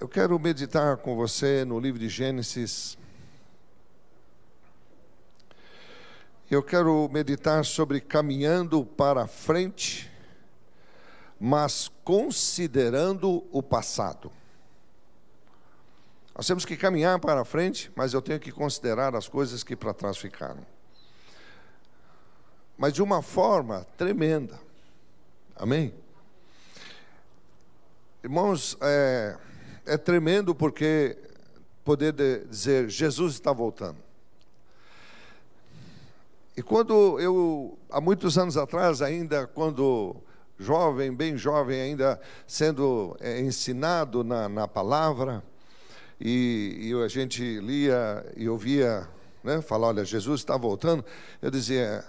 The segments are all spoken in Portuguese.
Eu quero meditar com você no livro de Gênesis. Eu quero meditar sobre caminhando para frente, mas considerando o passado. Nós temos que caminhar para frente, mas eu tenho que considerar as coisas que para trás ficaram. Mas de uma forma tremenda. Amém? Irmãos, é tremendo porque poder dizer, Jesus está voltando. E quando eu, há muitos anos atrás, ainda quando jovem, bem jovem, ainda sendo ensinado na palavra, e a gente lia e ouvia, né, falar, olha, Jesus está voltando, eu dizia,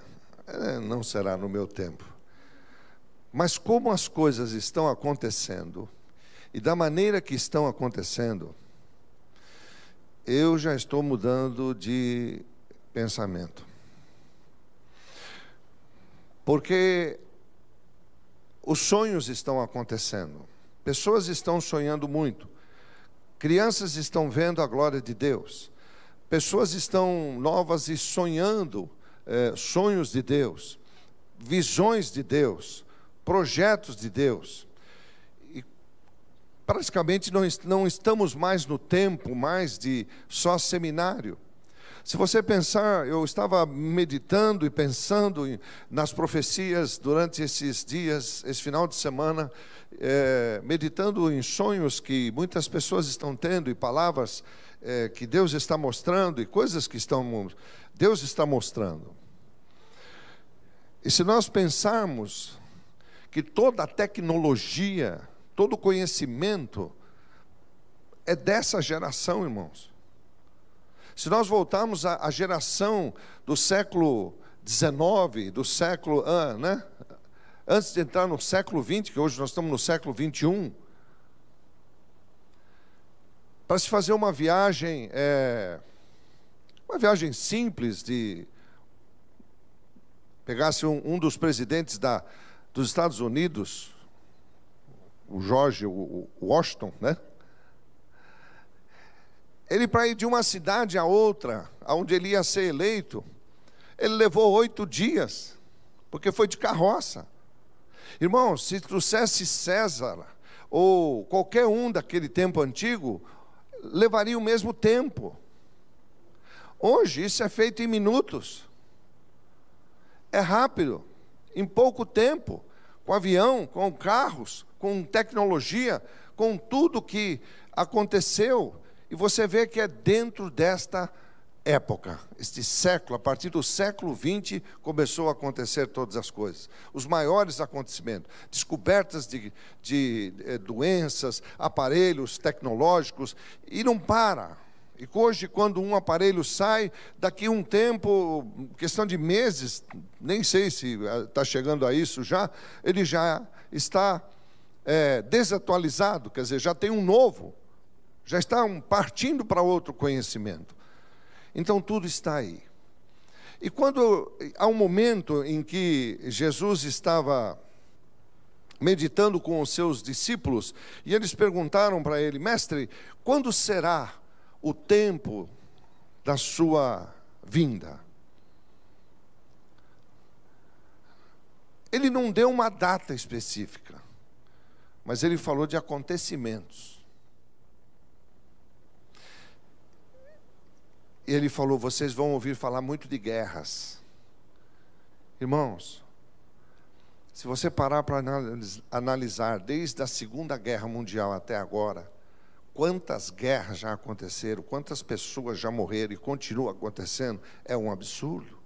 não será no meu tempo. Mas como as coisas estão acontecendo, e da maneira que estão acontecendo, eu já estou mudando de pensamento. Porque os sonhos estão acontecendo, pessoas estão sonhando muito, crianças estão vendo a glória de Deus, pessoas estão novas e sonhando sonhos de Deus, visões de Deus, projetos de Deus. E praticamente não estamos mais no tempo mais de só seminário. Se você pensar, eu estava meditando e pensando nas profecias durante esses dias, esse final de semana, meditando em sonhos que muitas pessoas estão tendo e palavras que Deus está mostrando e coisas que Deus está mostrando. E se nós pensarmos que toda a tecnologia, todo o conhecimento é dessa geração, irmãos. Se nós voltarmos à geração do século XIX, do século, antes de entrar no século XX, que hoje nós estamos no século XXI, para se fazer uma viagem simples, de pegasse um dos presidentes dos Estados Unidos, o George Washington, né? Ele, para ir de uma cidade a outra, onde ele ia ser eleito, ele levou 8 dias, porque foi de carroça. Irmãos, se trouxesse César, ou qualquer um daquele tempo antigo, levaria o mesmo tempo. Hoje, isso é feito em minutos. É rápido, em pouco tempo, com avião, com carros, com tecnologia, com tudo que aconteceu. E você vê que é dentro desta época, este século, a partir do século XX, começou a acontecer todas as coisas. Os maiores acontecimentos, descobertas de doenças, aparelhos tecnológicos, e não para. E hoje, quando um aparelho sai, daqui a um tempo, questão de meses, nem sei se está chegando a isso já, ele já está desatualizado, quer dizer, já tem um novo. Já estão partindo para outro conhecimento. Então tudo está aí. E quando há um momento em que Jesus estava meditando com os seus discípulos, e eles perguntaram para ele, mestre, quando será o tempo da sua vinda? Ele não deu uma data específica, mas ele falou de acontecimentos. Ele falou, vocês vão ouvir falar muito de guerras. Irmãos, se você parar para analisar, desde a Segunda Guerra Mundial até agora, quantas guerras já aconteceram, quantas pessoas já morreram e continua acontecendo, é um absurdo.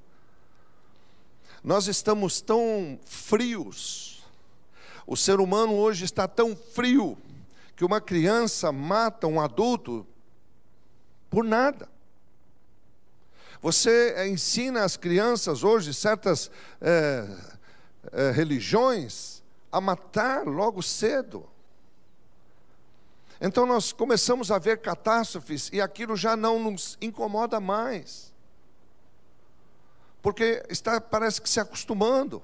Nós estamos tão frios, o ser humano hoje está tão frio, que uma criança mata um adulto por nada. Você ensina as crianças hoje, certas religiões, a matar logo cedo. Então nós começamos a ver catástrofes e aquilo já não nos incomoda mais. Porque parece que se acostumando.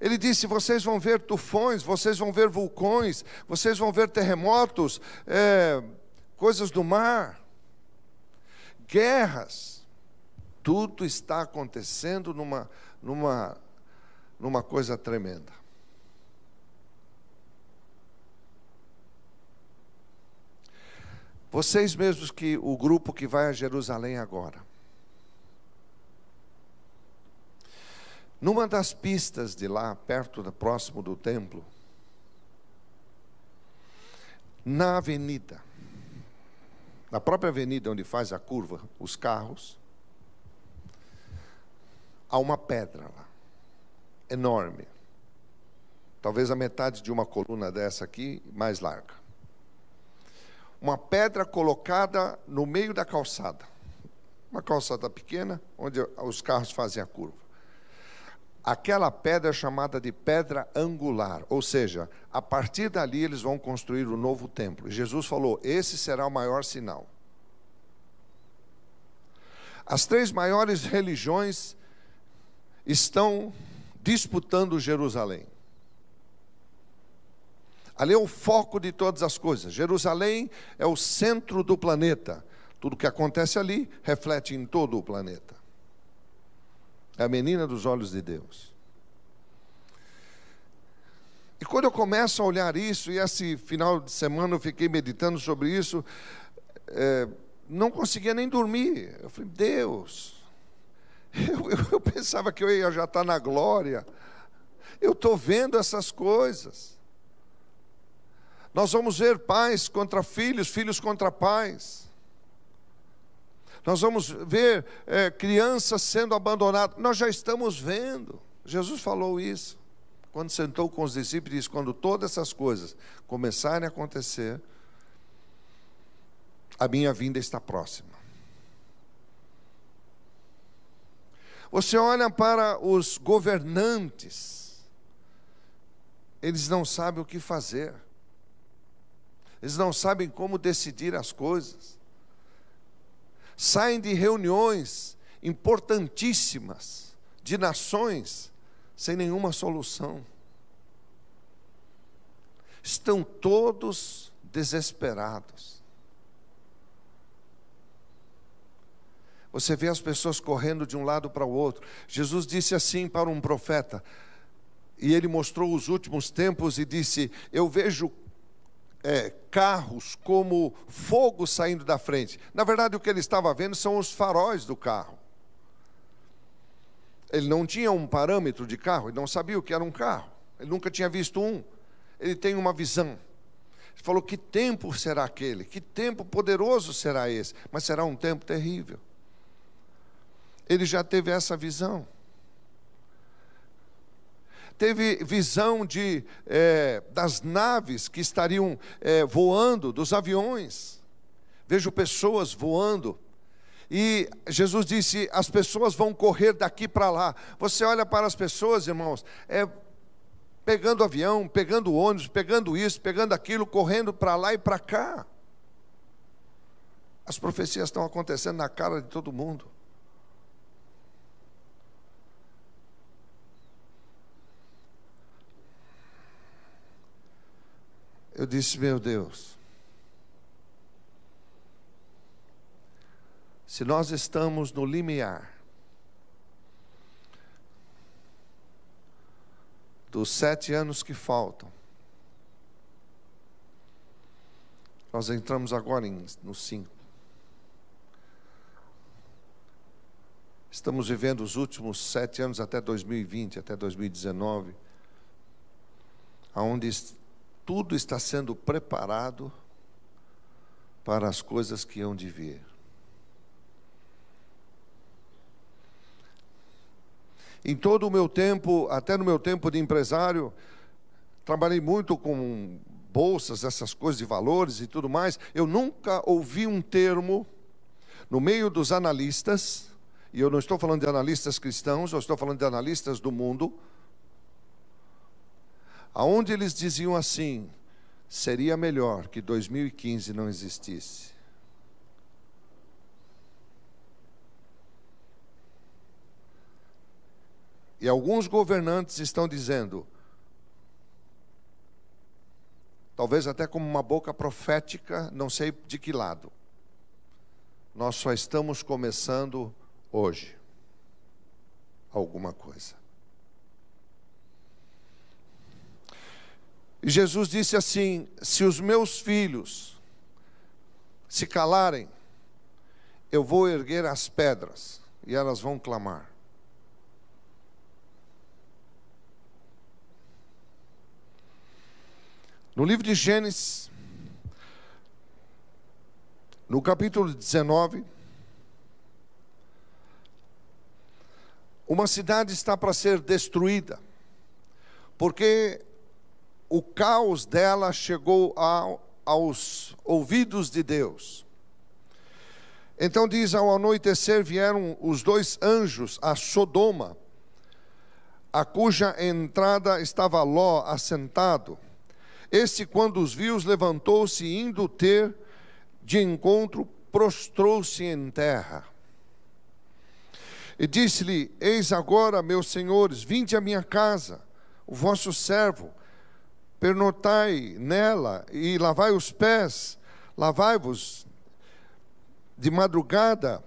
Ele disse: vocês vão ver tufões, vocês vão ver vulcões, vocês vão ver terremotos, coisas do mar, guerras. Tudo está acontecendo numa coisa tremenda. Vocês mesmos, que o grupo que vai a Jerusalém agora, numa das pistas de lá, próximo do templo, na avenida, na própria avenida onde faz a curva, os carros, há uma pedra lá, enorme, talvez a metade de uma coluna dessa aqui, mais larga. Uma pedra colocada no meio da calçada, uma calçada pequena, onde os carros fazem a curva. Aquela pedra é chamada de pedra angular, ou seja, a partir dali eles vão construir o novo templo. Jesus falou: esse será o maior sinal. As 3 maiores religiões estão disputando Jerusalém. Ali é o foco de todas as coisas. Jerusalém é o centro do planeta. Tudo que acontece ali reflete em todo o planeta. É a menina dos olhos de Deus. E quando eu começo a olhar isso, e esse final de semana eu fiquei meditando sobre isso, não conseguia nem dormir. Eu falei: Deus, eu pensava que eu ia já estar na glória. Eu estou vendo essas coisas. Nós vamos ver pais contra filhos, filhos contra pais. Nós vamos ver crianças sendo abandonadas. Nós já estamos vendo. Jesus falou isso quando sentou com os discípulos e disse: quando todas essas coisas começarem a acontecer, a minha vinda está próxima. Você olha para os governantes, eles não sabem o que fazer. Eles não sabem como decidir as coisas. Saem de reuniões importantíssimas de nações sem nenhuma solução. Estão todos desesperados. Você vê as pessoas correndo de um lado para o outro. Jesus disse assim para um profeta, e ele mostrou os últimos tempos e disse: eu vejo carros como fogo saindo da frente. Na verdade, o que ele estava vendo são os faróis do carro. Ele não tinha um parâmetro de carro, ele não sabia o que era um carro, ele nunca tinha visto um. Ele tem uma visão. Ele falou: que tempo será aquele? Que tempo poderoso será esse? Mas será um tempo terrível. Ele já teve essa visão. Teve visão das naves que estariam voando, dos aviões. Vejo pessoas voando. E Jesus disse: as pessoas vão correr daqui para lá. Você olha para as pessoas, irmãos, pegando avião, pegando ônibus, pegando isso, pegando aquilo, correndo para lá e para cá. As profecias estão acontecendo na cara de todo mundo. Eu disse: meu Deus, se nós estamos no limiar dos 7 anos que faltam, nós entramos agora no 5. Estamos vivendo os últimos 7 anos até 2020, até 2019, onde tudo está sendo preparado para as coisas que hão de vir. Em todo o meu tempo, até no meu tempo de empresário, trabalhei muito com bolsas, essas coisas de valores e tudo mais. Eu nunca ouvi um termo no meio dos analistas, e eu não estou falando de analistas cristãos, eu estou falando de analistas do mundo, aonde eles diziam assim: seria melhor que 2015 não existisse. E alguns governantes estão dizendo, talvez até como uma boca profética, não sei de que lado, nós só estamos começando hoje alguma coisa. E Jesus disse assim: se os meus filhos se calarem, eu vou erguer as pedras e elas vão clamar. No livro de Gênesis, no capítulo 19, uma cidade está para ser destruída, porque o caos dela chegou aos ouvidos de Deus. Então diz, ao anoitecer vieram os 2 anjos a Sodoma, a cuja entrada estava Ló assentado. Este, quando os viu, levantou-se, indo ter de encontro, prostrou-se em terra. E disse-lhe: eis agora, meus senhores, vinde à minha casa, o vosso servo, pernotai nela e lavai os pés, lavai-vos de madrugada,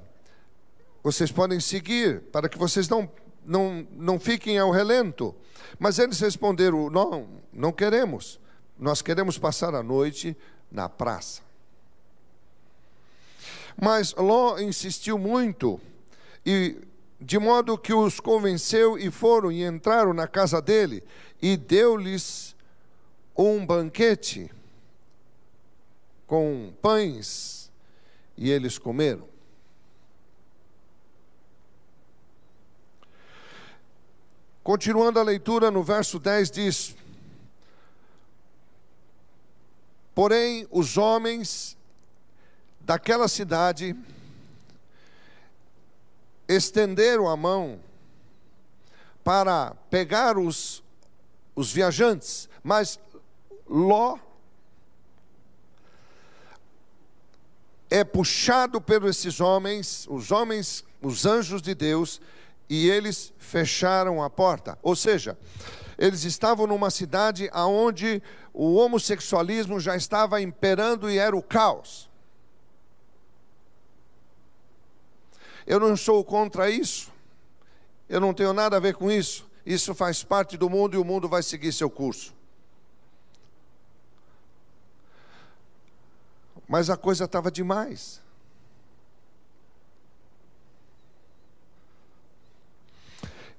vocês podem seguir, para que vocês não fiquem ao relento. Mas eles responderam: não queremos. Nós queremos passar a noite na praça. Mas Ló insistiu muito, e de modo que os convenceu, e foram e entraram na casa dele, e deu-lhes um banquete com pães, e eles comeram. Continuando a leitura, no verso 10 diz: porém, os homens daquela cidade estenderam a mão para pegar os viajantes, mas Ló é puxado por esses homens, os anjos de Deus, e eles fecharam a porta. Ou seja, eles estavam numa cidade onde o homossexualismo já estava imperando e era o caos. Eu não sou contra isso, eu não tenho nada a ver com isso. Isso faz parte do mundo e o mundo vai seguir seu curso. Mas a coisa estava demais.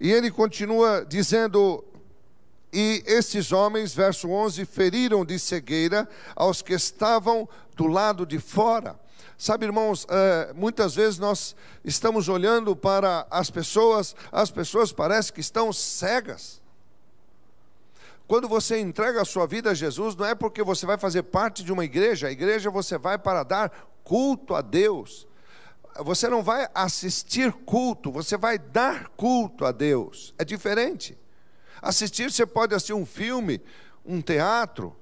E ele continua dizendo: e esses homens, verso 11, feriram de cegueira aos que estavam do lado de fora. Sabe, irmãos, muitas vezes nós estamos olhando para as pessoas parecem que estão cegas. Quando você entrega a sua vida a Jesus, não é porque você vai fazer parte de uma igreja. A igreja você vai para dar culto a Deus. Você não vai assistir culto, você vai dar culto a Deus. É diferente. Assistir, você pode assistir um filme, um teatro,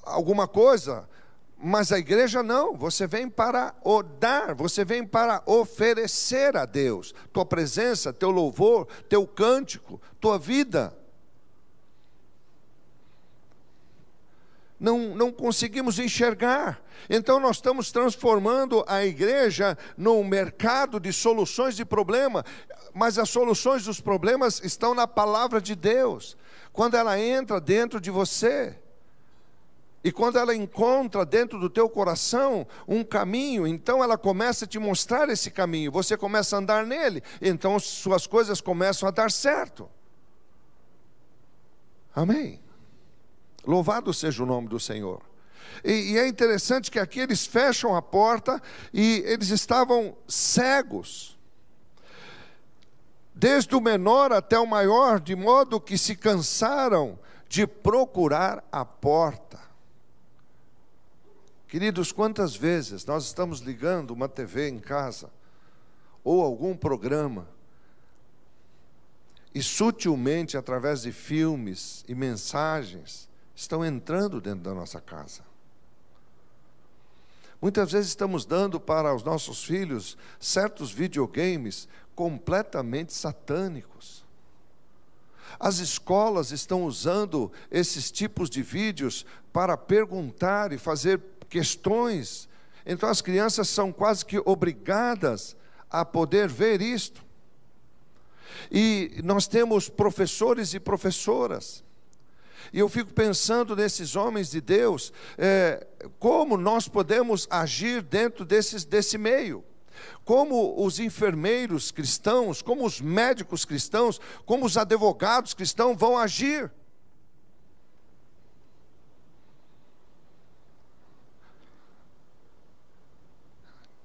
alguma coisa, mas a igreja não. Você vem para dar, você vem para oferecer a Deus tua presença, teu louvor, teu cântico, tua vida. Não conseguimos enxergar. Então nós estamos transformando a igreja num mercado de soluções de problema, mas as soluções dos problemas estão na palavra de Deus. Quando ela entra dentro de você, e quando ela encontra dentro do teu coração um caminho, então ela começa a te mostrar esse caminho, você começa a andar nele, então suas coisas começam a dar certo. Amém? Louvado seja o nome do Senhor. E é interessante que aqui eles fecham a porta e eles estavam cegos, desde o menor até o maior, de modo que se cansaram de procurar a porta. Queridos, quantas vezes nós estamos ligando uma TV em casa, ou algum programa, e sutilmente, através de filmes e mensagens, estão entrando dentro da nossa casa. Muitas vezes estamos dando para os nossos filhos certos videogames completamente satânicos. As escolas estão usando esses tipos de vídeos para perguntar e fazer questões. Então as crianças são quase que obrigadas a poder ver isto. E nós temos professores e professoras. E eu fico pensando nesses homens de Deus, como nós podemos agir dentro desse meio. Como os enfermeiros cristãos, como os médicos cristãos, como os advogados cristãos vão agir.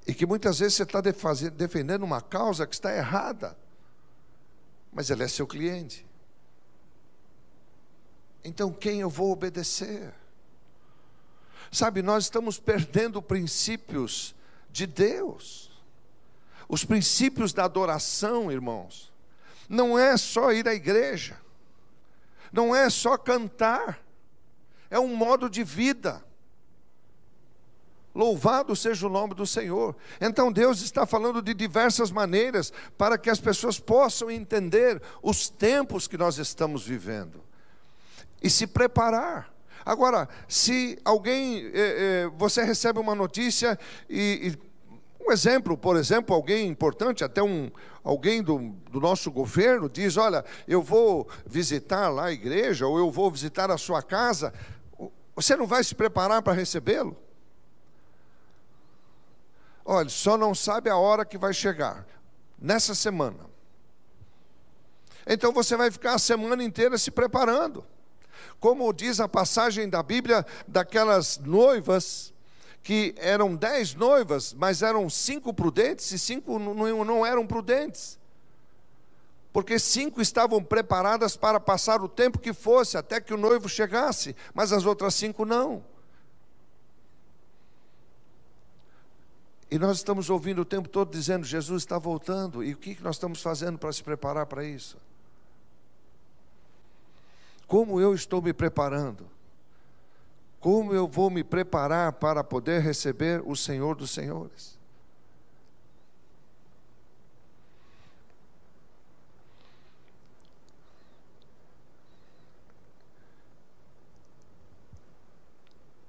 E que muitas vezes você está defendendo uma causa que está errada, mas ele é seu cliente. Então quem eu vou obedecer? Sabe, nós estamos perdendo princípios de Deus. Os princípios da adoração, irmãos, não é só ir à igreja, não é só cantar, é um modo de vida. Louvado seja o nome do Senhor. Então Deus está falando de diversas maneiras para que as pessoas possam entender os tempos que nós estamos vivendo e se preparar. Agora, se alguém, você recebe uma notícia um exemplo, por exemplo, alguém importante, até alguém do nosso governo diz, olha, eu vou visitar lá a igreja, ou eu vou visitar a sua casa, você não vai se preparar para recebê-lo? Olha, só não sabe a hora que vai chegar, nessa semana. Então você vai ficar a semana inteira se preparando. Como diz a passagem da Bíblia, daquelas noivas, que eram 10 noivas, mas eram 5 prudentes, e 5 não eram prudentes. Porque 5 estavam preparadas para passar o tempo que fosse, até que o noivo chegasse, mas as outras 5 não. E nós estamos ouvindo o tempo todo dizendo, Jesus está voltando, e o que nós estamos fazendo para se preparar para isso? Como eu estou me preparando? Como eu vou me preparar para poder receber o Senhor dos Senhores?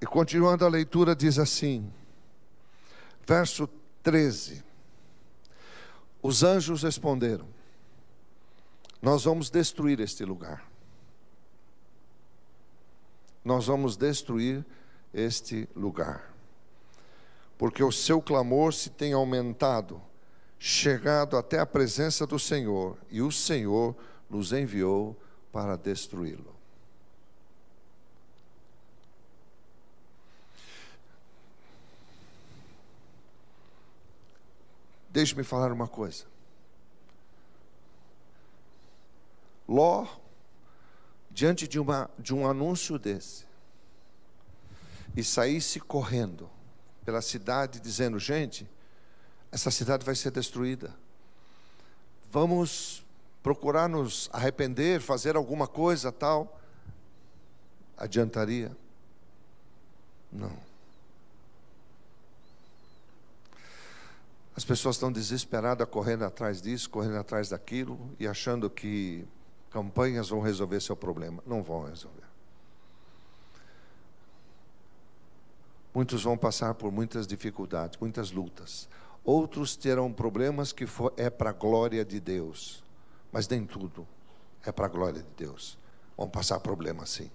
E continuando a leitura diz assim, verso 13: os anjos responderam, nós vamos destruir este lugar. Nós vamos destruir este lugar, porque o seu clamor se tem aumentado, chegado até a presença do Senhor, e o Senhor nos enviou para destruí-lo. Deixe-me falar uma coisa. Ló, diante de um anúncio desse, e saísse correndo pela cidade dizendo, gente, essa cidade vai ser destruída, vamos procurar nos arrepender, fazer alguma coisa tal, adiantaria? Não. As pessoas estão desesperadas, correndo atrás disso, correndo atrás daquilo, e achando que campanhas vão resolver seu problema. Não vão resolver. Muitos vão passar por muitas dificuldades, muitas lutas. Outros terão problemas que é para a glória de Deus. Mas nem tudo é para a glória de Deus. Vão passar problemas sim.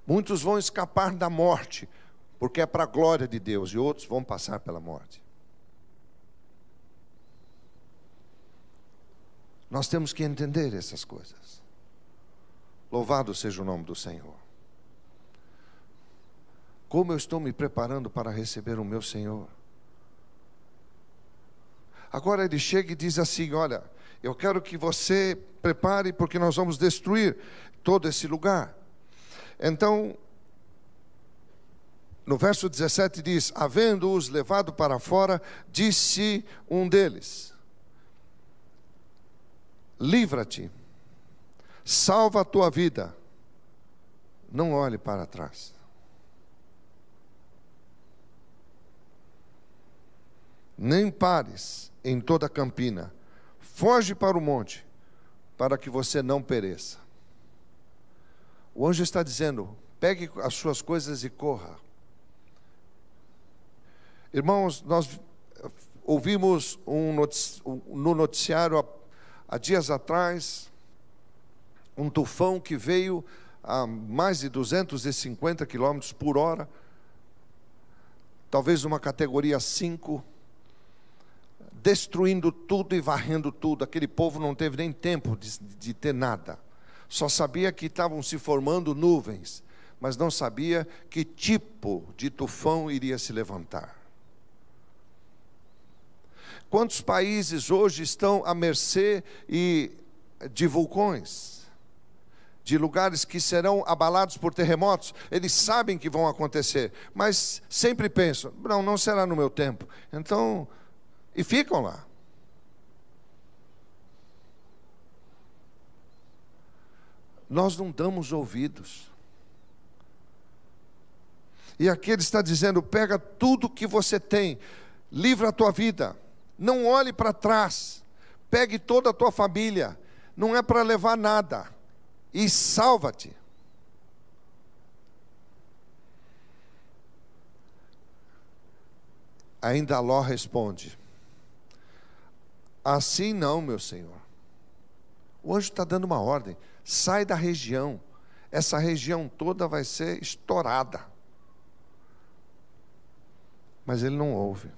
Muitos vão escapar da morte, porque é para a glória de Deus. E outros vão passar pela morte. Nós temos que entender essas coisas. Louvado seja o nome do Senhor. Como eu estou me preparando para receber o meu Senhor? Agora ele chega e diz assim, olha, eu quero que você prepare, porque nós vamos destruir todo esse lugar. Então, no verso 17 diz, havendo-os levado para fora, disse um deles, livra-te, salva a tua vida, não olhe para trás. Nem pares em toda a campina, foge para o monte, para que você não pereça. O anjo está dizendo: pegue as suas coisas e corra. Irmãos, nós ouvimos no noticiário há dias atrás, um tufão que veio a mais de 250 km por hora, talvez uma categoria 5, destruindo tudo e varrendo tudo. Aquele povo não teve nem tempo de ter nada. Só sabia que estavam se formando nuvens, mas não sabia que tipo de tufão iria se levantar. Quantos países hoje estão à mercê de vulcões, de lugares que serão abalados por terremotos? Eles sabem que vão acontecer, mas sempre pensam: não será no meu tempo. Então, e ficam lá. Nós não damos ouvidos. E aqui ele está dizendo: pega tudo que você tem, livra a tua vida, não olhe para trás, pegue toda a tua família, não é para levar nada, e salva-te. Ainda Ló responde: assim não, meu senhor. O anjo está dando uma ordem: sai da região, essa região toda vai ser estourada. Mas ele não ouve.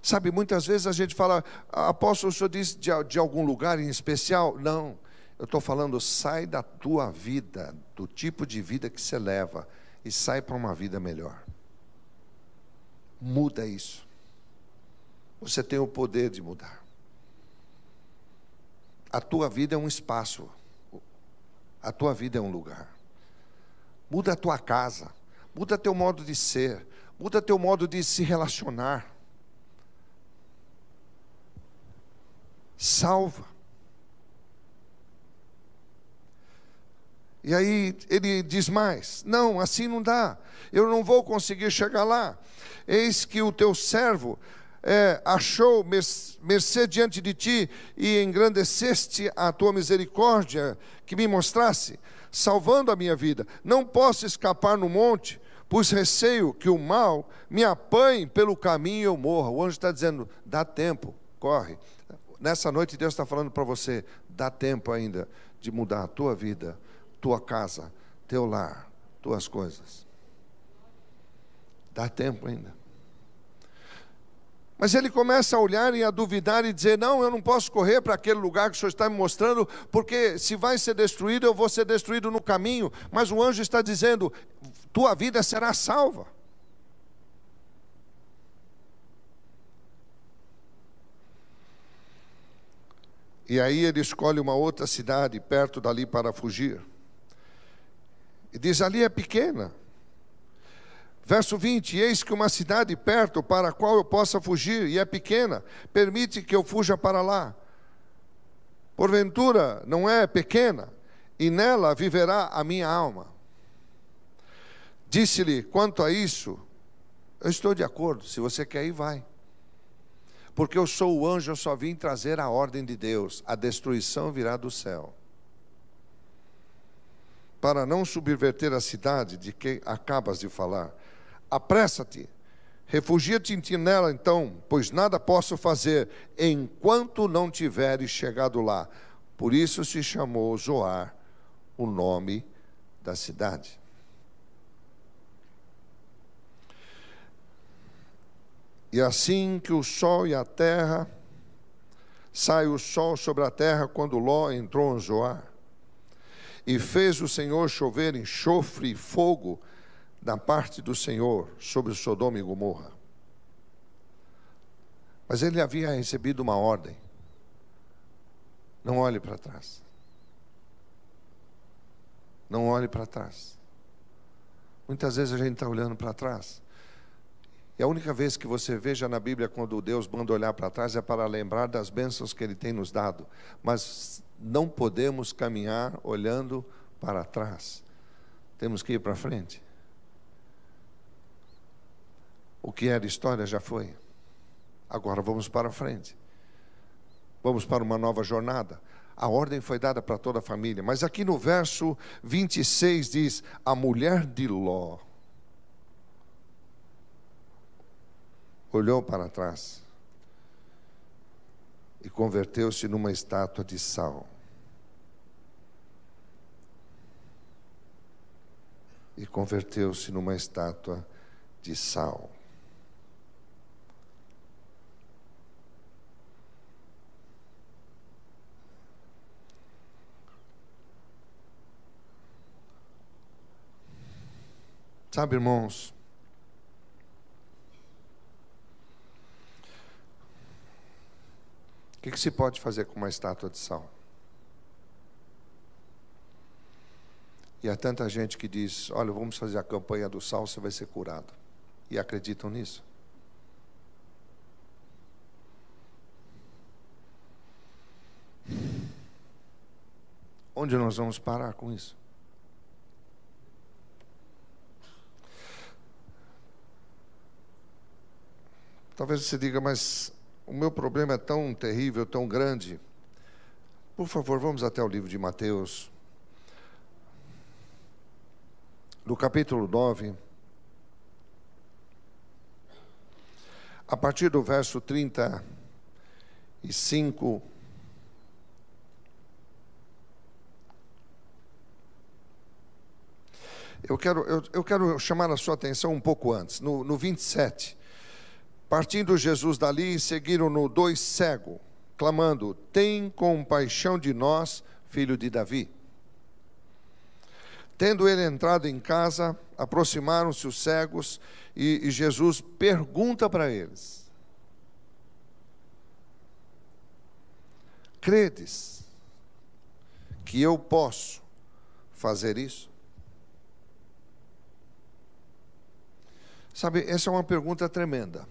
Sabe, muitas vezes a gente fala: apóstolo, o senhor disse de algum lugar em especial? Não, eu estou falando: sai da tua vida, do tipo de vida que você leva, e sai para uma vida melhor. Muda isso. Você tem o poder de mudar. A tua vida é um espaço, a tua vida é um lugar. Muda a tua casa, muda teu modo de ser, muda teu modo de se relacionar. Salva. E aí ele diz mais: não, assim não dá, eu não vou conseguir chegar lá. Eis que o teu servo achou mercê diante de ti, e engrandeceste a tua misericórdia que me mostrasse, salvando a minha vida. Não posso escapar no monte, pois receio que o mal me apanhe pelo caminho e eu morra. O anjo está dizendo: dá tempo, corre. Nessa noite Deus está falando para você: dá tempo ainda de mudar a tua vida, tua casa, teu lar, tuas coisas. Dá tempo ainda. Mas ele começa a olhar e a duvidar e dizer: não, eu não posso correr para aquele lugar que o Senhor está me mostrando, porque se vai ser destruído, eu vou ser destruído no caminho. Mas o anjo está dizendo: tua vida será salva. E aí ele escolhe uma outra cidade perto dali para fugir. E diz: ali é pequena. Verso 20: eis que uma cidade perto para a qual eu possa fugir, e é pequena, permite que eu fuja para lá. Porventura não é pequena, e nela viverá a minha alma. Disse-lhe: quanto a isso, eu estou de acordo, se você quer ir, vai. Porque eu sou o anjo, eu só vim trazer a ordem de Deus, a destruição virá do céu. Para não subverter a cidade de que acabas de falar, apressa-te, refugia-te nela então, pois nada posso fazer enquanto não tiveres chegado lá. Por isso se chamou Zoar, o nome da cidade. E assim que o sol e a terra, sai o sol sobre a terra quando Ló entrou em Zoar, e fez o Senhor chover enxofre e fogo da parte do Senhor sobre Sodoma e Gomorra. Mas ele havia recebido uma ordem: não olhe para trás. Não olhe para trás. Muitas vezes a gente está olhando para trás, e a única vez que você veja na Bíblia quando Deus manda olhar para trás é para lembrar das bênçãos que Ele tem nos dado. Mas não podemos caminhar olhando para trás. Temos que ir para frente. O que era história já foi. Agora vamos para frente. vamos para uma nova jornada. A ordem foi dada para toda a família. Mas aqui no verso 26 diz: a mulher de Ló olhou para trás e converteu-se numa estátua de sal. E converteu-se numa estátua de sal. Sabe, irmãos, o que se pode fazer com uma estátua de sal? E há tanta gente que diz: olha, vamos fazer a campanha do sal, você vai ser curado. E acreditam nisso? Onde nós vamos parar com isso? Talvez você diga: mas o meu problema é tão terrível, tão grande. Por favor, vamos até o livro de Mateus, no capítulo 9, a partir do verso 35. Eu quero chamar a sua atenção um pouco antes, no 27. Partindo Jesus dali, seguiram-no 2 cegos, clamando: tem compaixão de nós, filho de Davi. Tendo ele entrado em casa, aproximaram-se os cegos, e Jesus pergunta para eles: credes que eu posso fazer isso? Sabe, essa é uma pergunta tremenda.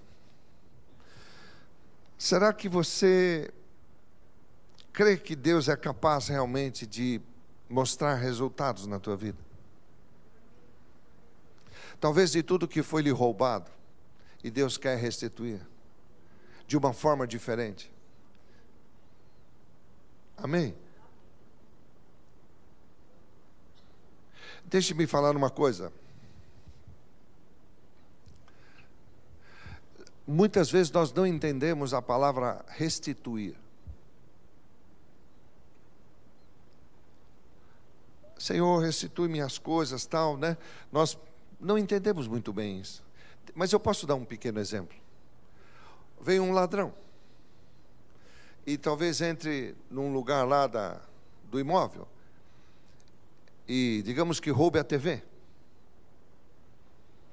Será que você crê que Deus é capaz realmente de mostrar resultados na tua vida? Talvez de tudo que foi lhe roubado, e Deus quer restituir de uma forma diferente. Amém? Deixe-me falar uma coisa. Muitas vezes nós não entendemos a palavra restituir. Senhor, restitui minhas coisas, tal, né? Nós não entendemos muito bem isso. Mas eu posso dar um pequeno exemplo. Vem um ladrão, e talvez entre num lugar lá do imóvel, e digamos que roube a TV.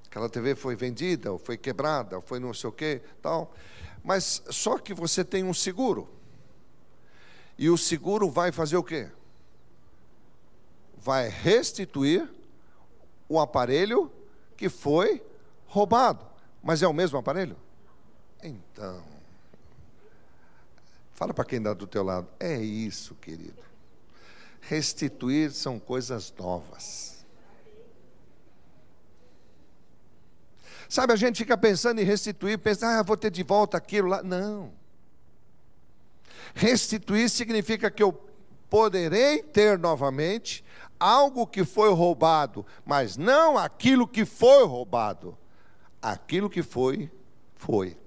Aquela TV foi vendida, ou foi quebrada, ou foi não sei o que, tal. Mas só que você tem um seguro. E o seguro vai fazer o quê? Vai restituir o aparelho que foi roubado. Mas é o mesmo aparelho? Então, fala para quem está do teu lado: é isso, querido. Restituir são coisas novas. Sabe, a gente fica pensando em restituir, pensa: vou ter de volta aquilo lá. Não. Restituir significa que eu poderei ter novamente algo que foi roubado, mas não aquilo que foi roubado. Aquilo que foi, foi.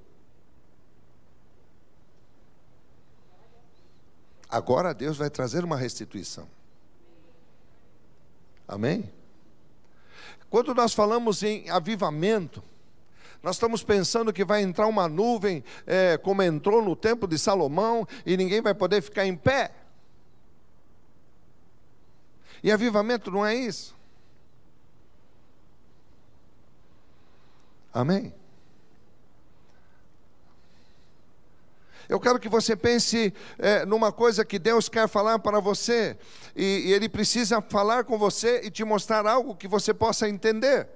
Agora Deus vai trazer uma restituição. Amém? Quando nós falamos em avivamento, nós estamos pensando que vai entrar uma nuvem, como entrou no tempo de Salomão, e ninguém vai poder ficar em pé. E avivamento não é isso. Amém? Eu quero que você pense numa coisa que Deus quer falar para você, e Ele precisa falar com você e te mostrar algo que você possa entender.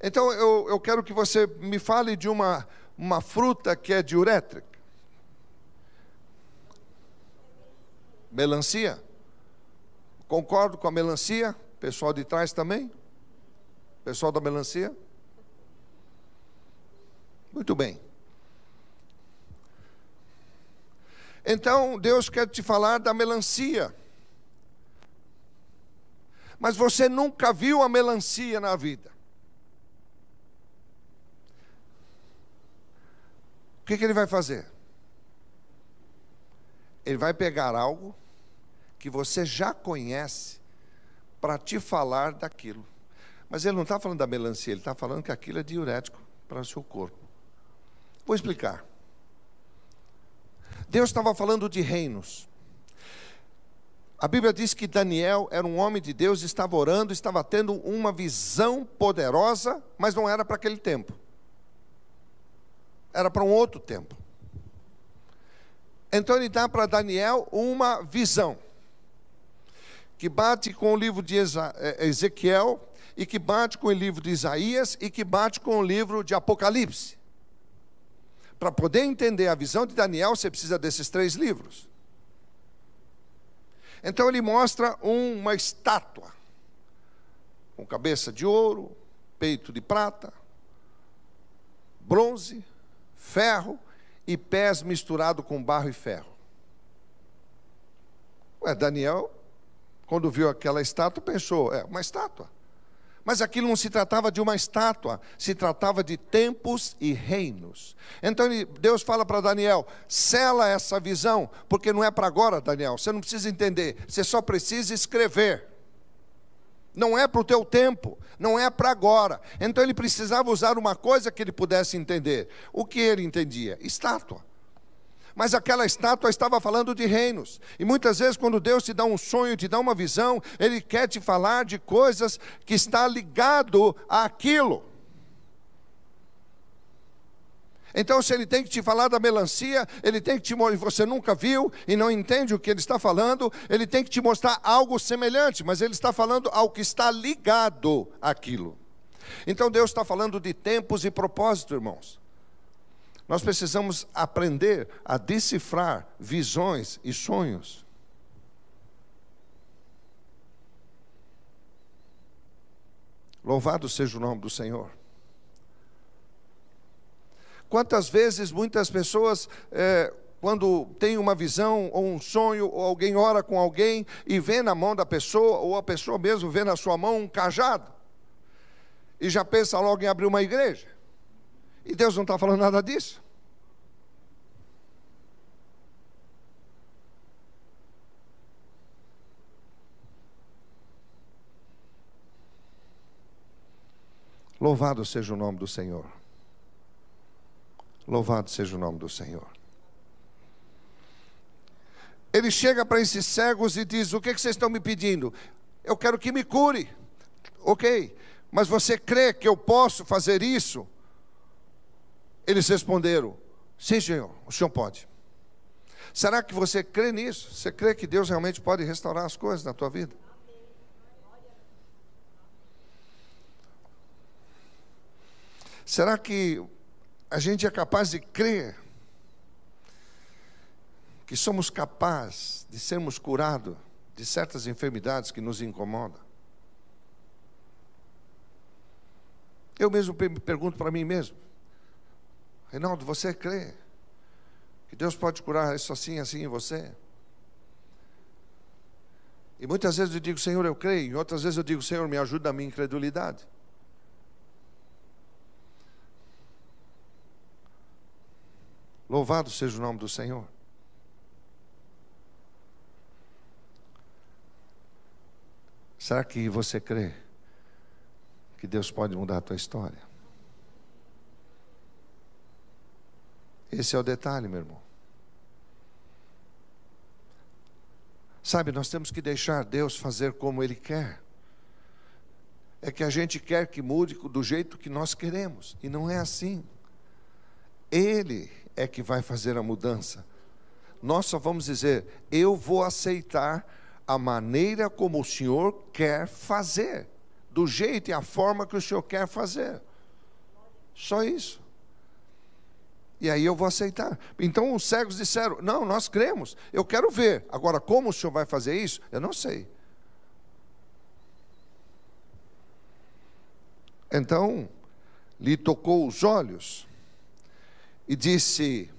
Então eu quero que você me fale de uma fruta que é diurética. Melancia. Concordo com a melancia. Pessoal de trás também? Pessoal da melancia? Muito bem. Então, Deus quer te falar da melancia. Mas você nunca viu a melancia na vida. O que ele vai fazer? Ele vai pegar algo que você já conhece para te falar daquilo. Mas ele não está falando da melancia, ele está falando que aquilo é diurético para o seu corpo. Vou explicar. Deus estava falando de reinos. A Bíblia diz que Daniel era um homem de Deus, estava orando, estava tendo uma visão poderosa, mas não era para aquele tempo. Era para um outro tempo. Então ele dá para Daniel uma visão, que bate com o livro de Ezequiel, e que bate com o livro de Isaías, e que bate com o livro de Apocalipse. Para poder entender a visão de Daniel, você precisa desses 3 livros. Então ele mostra uma estátua, com cabeça de ouro, peito de prata, bronze, ferro e pés misturados com barro e ferro. Daniel, quando viu aquela estátua, pensou, uma estátua. Mas aquilo não se tratava de uma estátua, se tratava de tempos e reinos. Então Deus fala para Daniel, sela essa visão, porque não é para agora, Daniel, você não precisa entender, você só precisa escrever. Não é para o teu tempo, não é para agora. Então ele precisava usar uma coisa que ele pudesse entender. O que ele entendia? Estátua. Mas aquela estátua estava falando de reinos. E muitas vezes quando Deus te dá um sonho, te dá uma visão, Ele quer te falar de coisas que está ligado àquilo. Então se Ele tem que te falar da melancia, Ele tem que te mostrar, você nunca viu e não entende o que Ele está falando, Ele tem que te mostrar algo semelhante, mas Ele está falando ao que está ligado àquilo. Então Deus está falando de tempos e propósito, irmãos. Nós precisamos aprender a decifrar visões e sonhos. Louvado seja o nome do Senhor. Quantas vezes muitas pessoas, quando tem uma visão ou um sonho, ou alguém ora com alguém e vê na mão da pessoa, ou a pessoa mesmo vê na sua mão um cajado, e já pensa logo em abrir uma igreja. E Deus não está falando nada disso. Louvado seja o nome do Senhor. Louvado seja o nome do Senhor. Ele chega para esses cegos e diz, o que vocês estão me pedindo? Eu quero que me cure. Ok, mas você crê que eu posso fazer isso? Eles responderam, sim, Senhor, o Senhor pode. Será que você crê nisso? Você crê que Deus realmente pode restaurar as coisas na tua vida? Será que a gente é capaz de crer que somos capazes de sermos curados de certas enfermidades que nos incomodam? Eu mesmo pergunto para mim mesmo, Reinaldo, você crê que Deus pode curar isso assim, assim em você? E muitas vezes eu digo, Senhor, eu creio. E outras vezes eu digo, Senhor, me ajuda na minha incredulidade. Louvado seja o nome do Senhor. Será que você crê que Deus pode mudar a tua história? Esse é o detalhe, meu irmão. Sabe, nós temos que deixar Deus fazer como Ele quer. É que a gente quer que mude do jeito que nós queremos, e não é assim. Ele é que vai fazer a mudança. Nós só vamos dizer, eu vou aceitar a maneira como o Senhor quer fazer, do jeito e a forma que o Senhor quer fazer. Só isso. E aí eu vou aceitar. Então os cegos disseram, não, nós cremos, eu quero ver. Agora, como o Senhor vai fazer isso? Eu não sei. Então, lhe tocou os olhos e disse,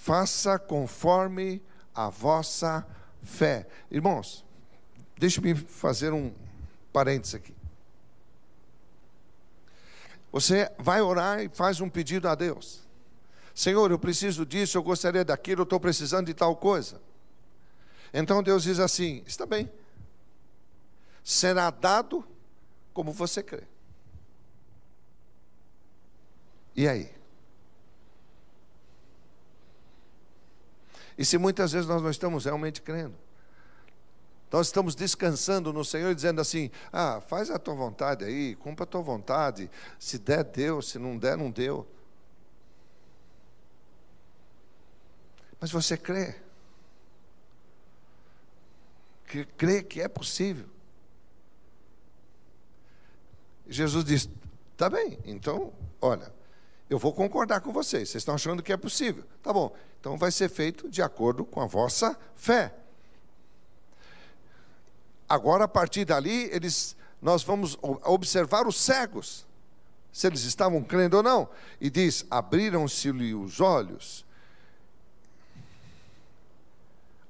faça conforme a vossa fé. Irmãos, deixe-me fazer um parênteses aqui. Você vai orar e faz um pedido a Deus. Senhor, eu preciso disso, eu gostaria daquilo, eu estou precisando de tal coisa. Então Deus diz assim: está bem, será dado como você crê. E aí? E se muitas vezes nós não estamos realmente crendo, nós estamos descansando no Senhor, dizendo assim: faz a tua vontade aí, cumpra a tua vontade, se der, deu, se não der, não deu. Mas você crê? Crê que é possível? Jesus diz: tá bem, então, olha, eu vou concordar com vocês estão achando que é possível, tá bom, então vai ser feito de acordo com a vossa fé. Agora, a partir dali, nós vamos observar os cegos, se eles estavam crendo ou não. E diz: abriram-se-lhe os olhos.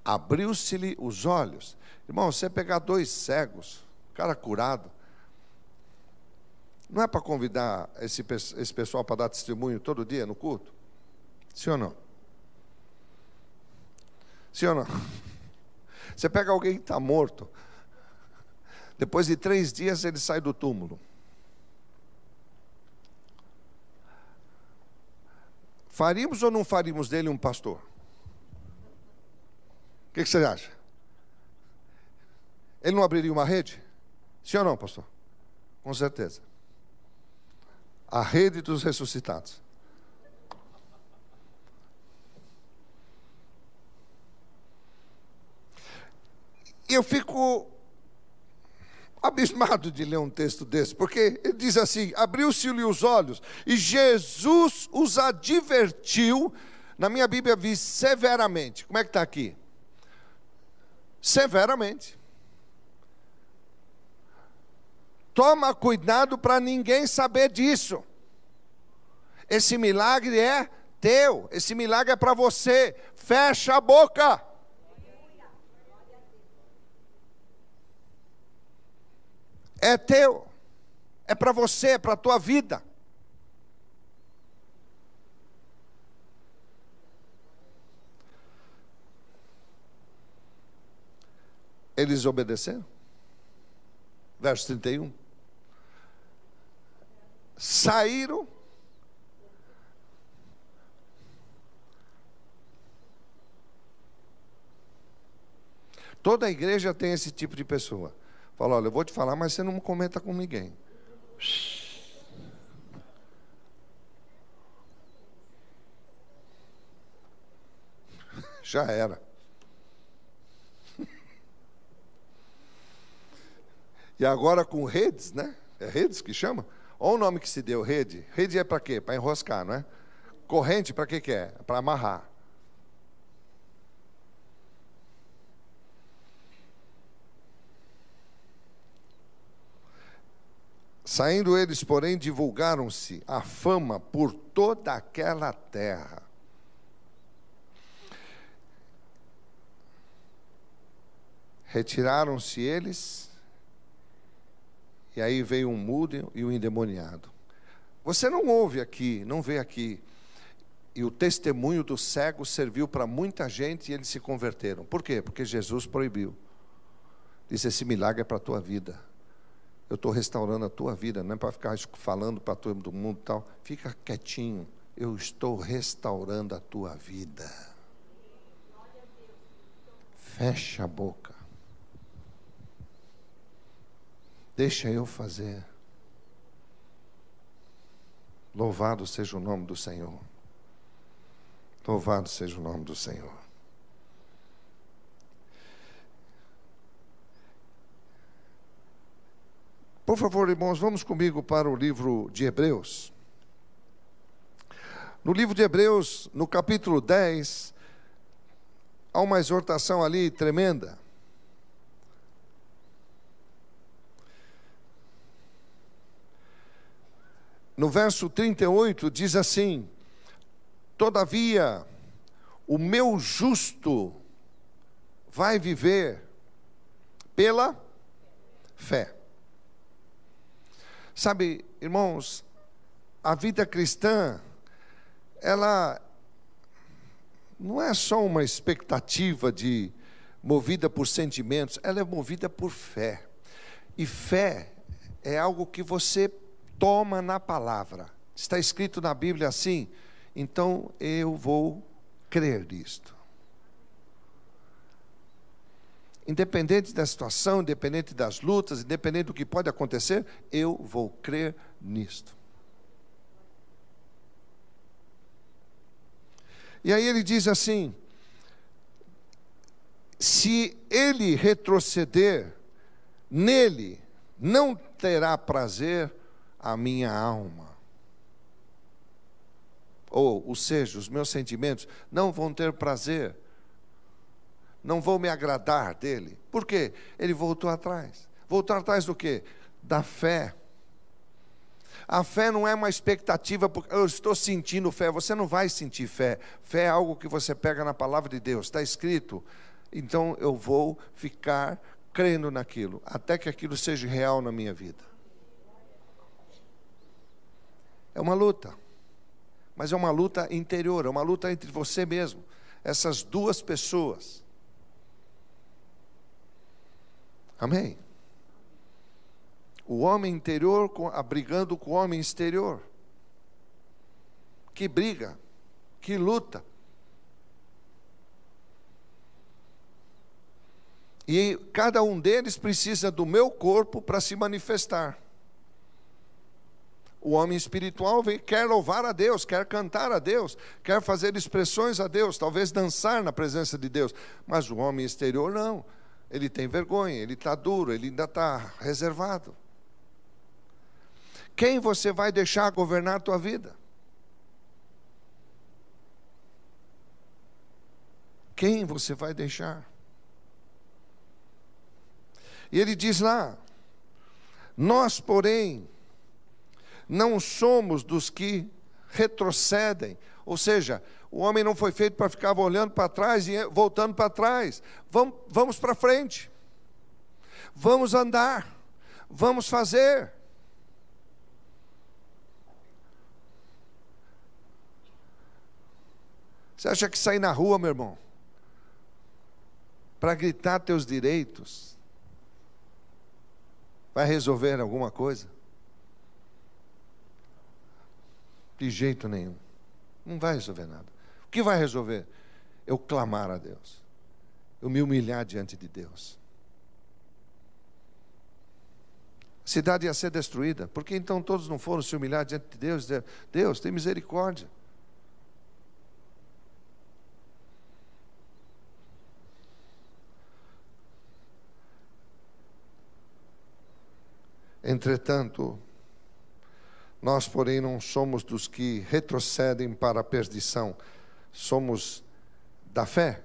Abriu-se-lhe os olhos. Irmão, você pegar 2 cegos, cara curado, não é para convidar esse pessoal para dar testemunho todo dia no culto? Sim ou não? Sim ou não? Você pega alguém que está morto, depois de 3 dias ele sai do túmulo. Faríamos ou não faríamos dele um pastor? O que você acha? Ele não abriria uma rede? Sim ou não, pastor? Com certeza. A rede dos ressuscitados. Eu fico abismado de ler um texto desse, porque ele diz assim: abriu-se-lhe os olhos, e Jesus os advertiu. Na minha Bíblia diz severamente. Como é que está aqui? Severamente. Toma cuidado para ninguém saber disso. Esse milagre é teu, esse milagre é para você. Fecha a boca. É teu, é para você, é para a tua vida. Eles obedeceram. Verso 31. Saíram. Toda a igreja tem esse tipo de pessoa. Fala: olha, eu vou te falar, mas você não comenta com ninguém. Já era. E agora com redes, né? É redes que chama? Olha o nome que se deu, rede. Rede é para quê? Para enroscar, não é? Corrente para que é? Para amarrar. Saindo eles, porém, divulgaram-se a fama por toda aquela terra. Retiraram-se eles, e aí veio um mudo e um endemoniado. Você não ouve aqui, não vê aqui. E o testemunho do cego serviu para muita gente e eles se converteram. Por quê? Porque Jesus proibiu. Disse: esse milagre é para a tua vida. Eu estou restaurando a tua vida, não é para ficar falando para todo mundo e tal. Fica quietinho, eu estou restaurando a tua vida. Fecha a boca. Deixa eu fazer. Louvado seja o nome do Senhor. Louvado seja o nome do Senhor. Por favor, irmãos, vamos comigo para o livro de Hebreus. No livro de Hebreus, no capítulo 10, há uma exortação ali tremenda. No verso 38 diz assim: todavia, o meu justo vai viver pela fé. Sabe, irmãos, a vida cristã, ela não é só uma expectativa movida por sentimentos, ela é movida por fé. E fé é algo que você toma na palavra. Está escrito na Bíblia assim, então eu vou crer nisto. Independente da situação, independente das lutas, independente do que pode acontecer, eu vou crer nisto. E aí ele diz assim: se ele retroceder, nele não terá prazer a minha alma. Ou seja, os meus sentimentos não vão ter prazer, não vão me agradar dele. Por quê? Ele voltou atrás. Voltou atrás do quê? Da fé. A fé não é uma expectativa, porque eu estou sentindo fé. Você não vai sentir fé. Fé é algo que você pega na palavra de Deus. Está escrito. Então eu vou ficar crendo naquilo, até que aquilo seja real na minha vida. É uma luta. Mas é uma luta interior, é uma luta entre você mesmo. Essas duas pessoas. Amém? O homem interior brigando com o homem exterior. Que briga, que luta. E cada um deles precisa do meu corpo para se manifestar. O homem espiritual quer louvar a Deus, quer cantar a Deus, quer fazer expressões a Deus, talvez dançar na presença de Deus. Mas o homem exterior não. Ele tem vergonha, ele está duro, ele ainda está reservado. Quem você vai deixar governar a tua vida? Quem você vai deixar? E ele diz lá: nós, porém, não somos dos que retrocedem. Ou seja, o homem não foi feito para ficar olhando para trás e voltando para trás. Vamos para frente. Vamos andar. Vamos fazer. Você acha que sair na rua, meu irmão, para gritar teus direitos, vai resolver alguma coisa? De jeito nenhum. Não vai resolver nada. O que vai resolver? Eu clamar a Deus. Eu me humilhar diante de Deus. A cidade ia ser destruída. Por que então todos não foram se humilhar diante de Deus? Deus, tem misericórdia. Entretanto, nós, porém, não somos dos que retrocedem para a perdição. Somos da fé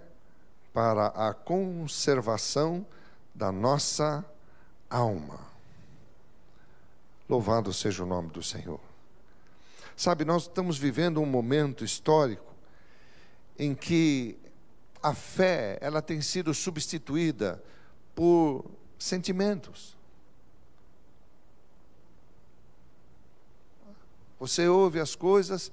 para a conservação da nossa alma. Louvado seja o nome do Senhor. Sabe, nós estamos vivendo um momento histórico em que a fé, ela tem sido substituída por sentimentos. Você ouve as coisas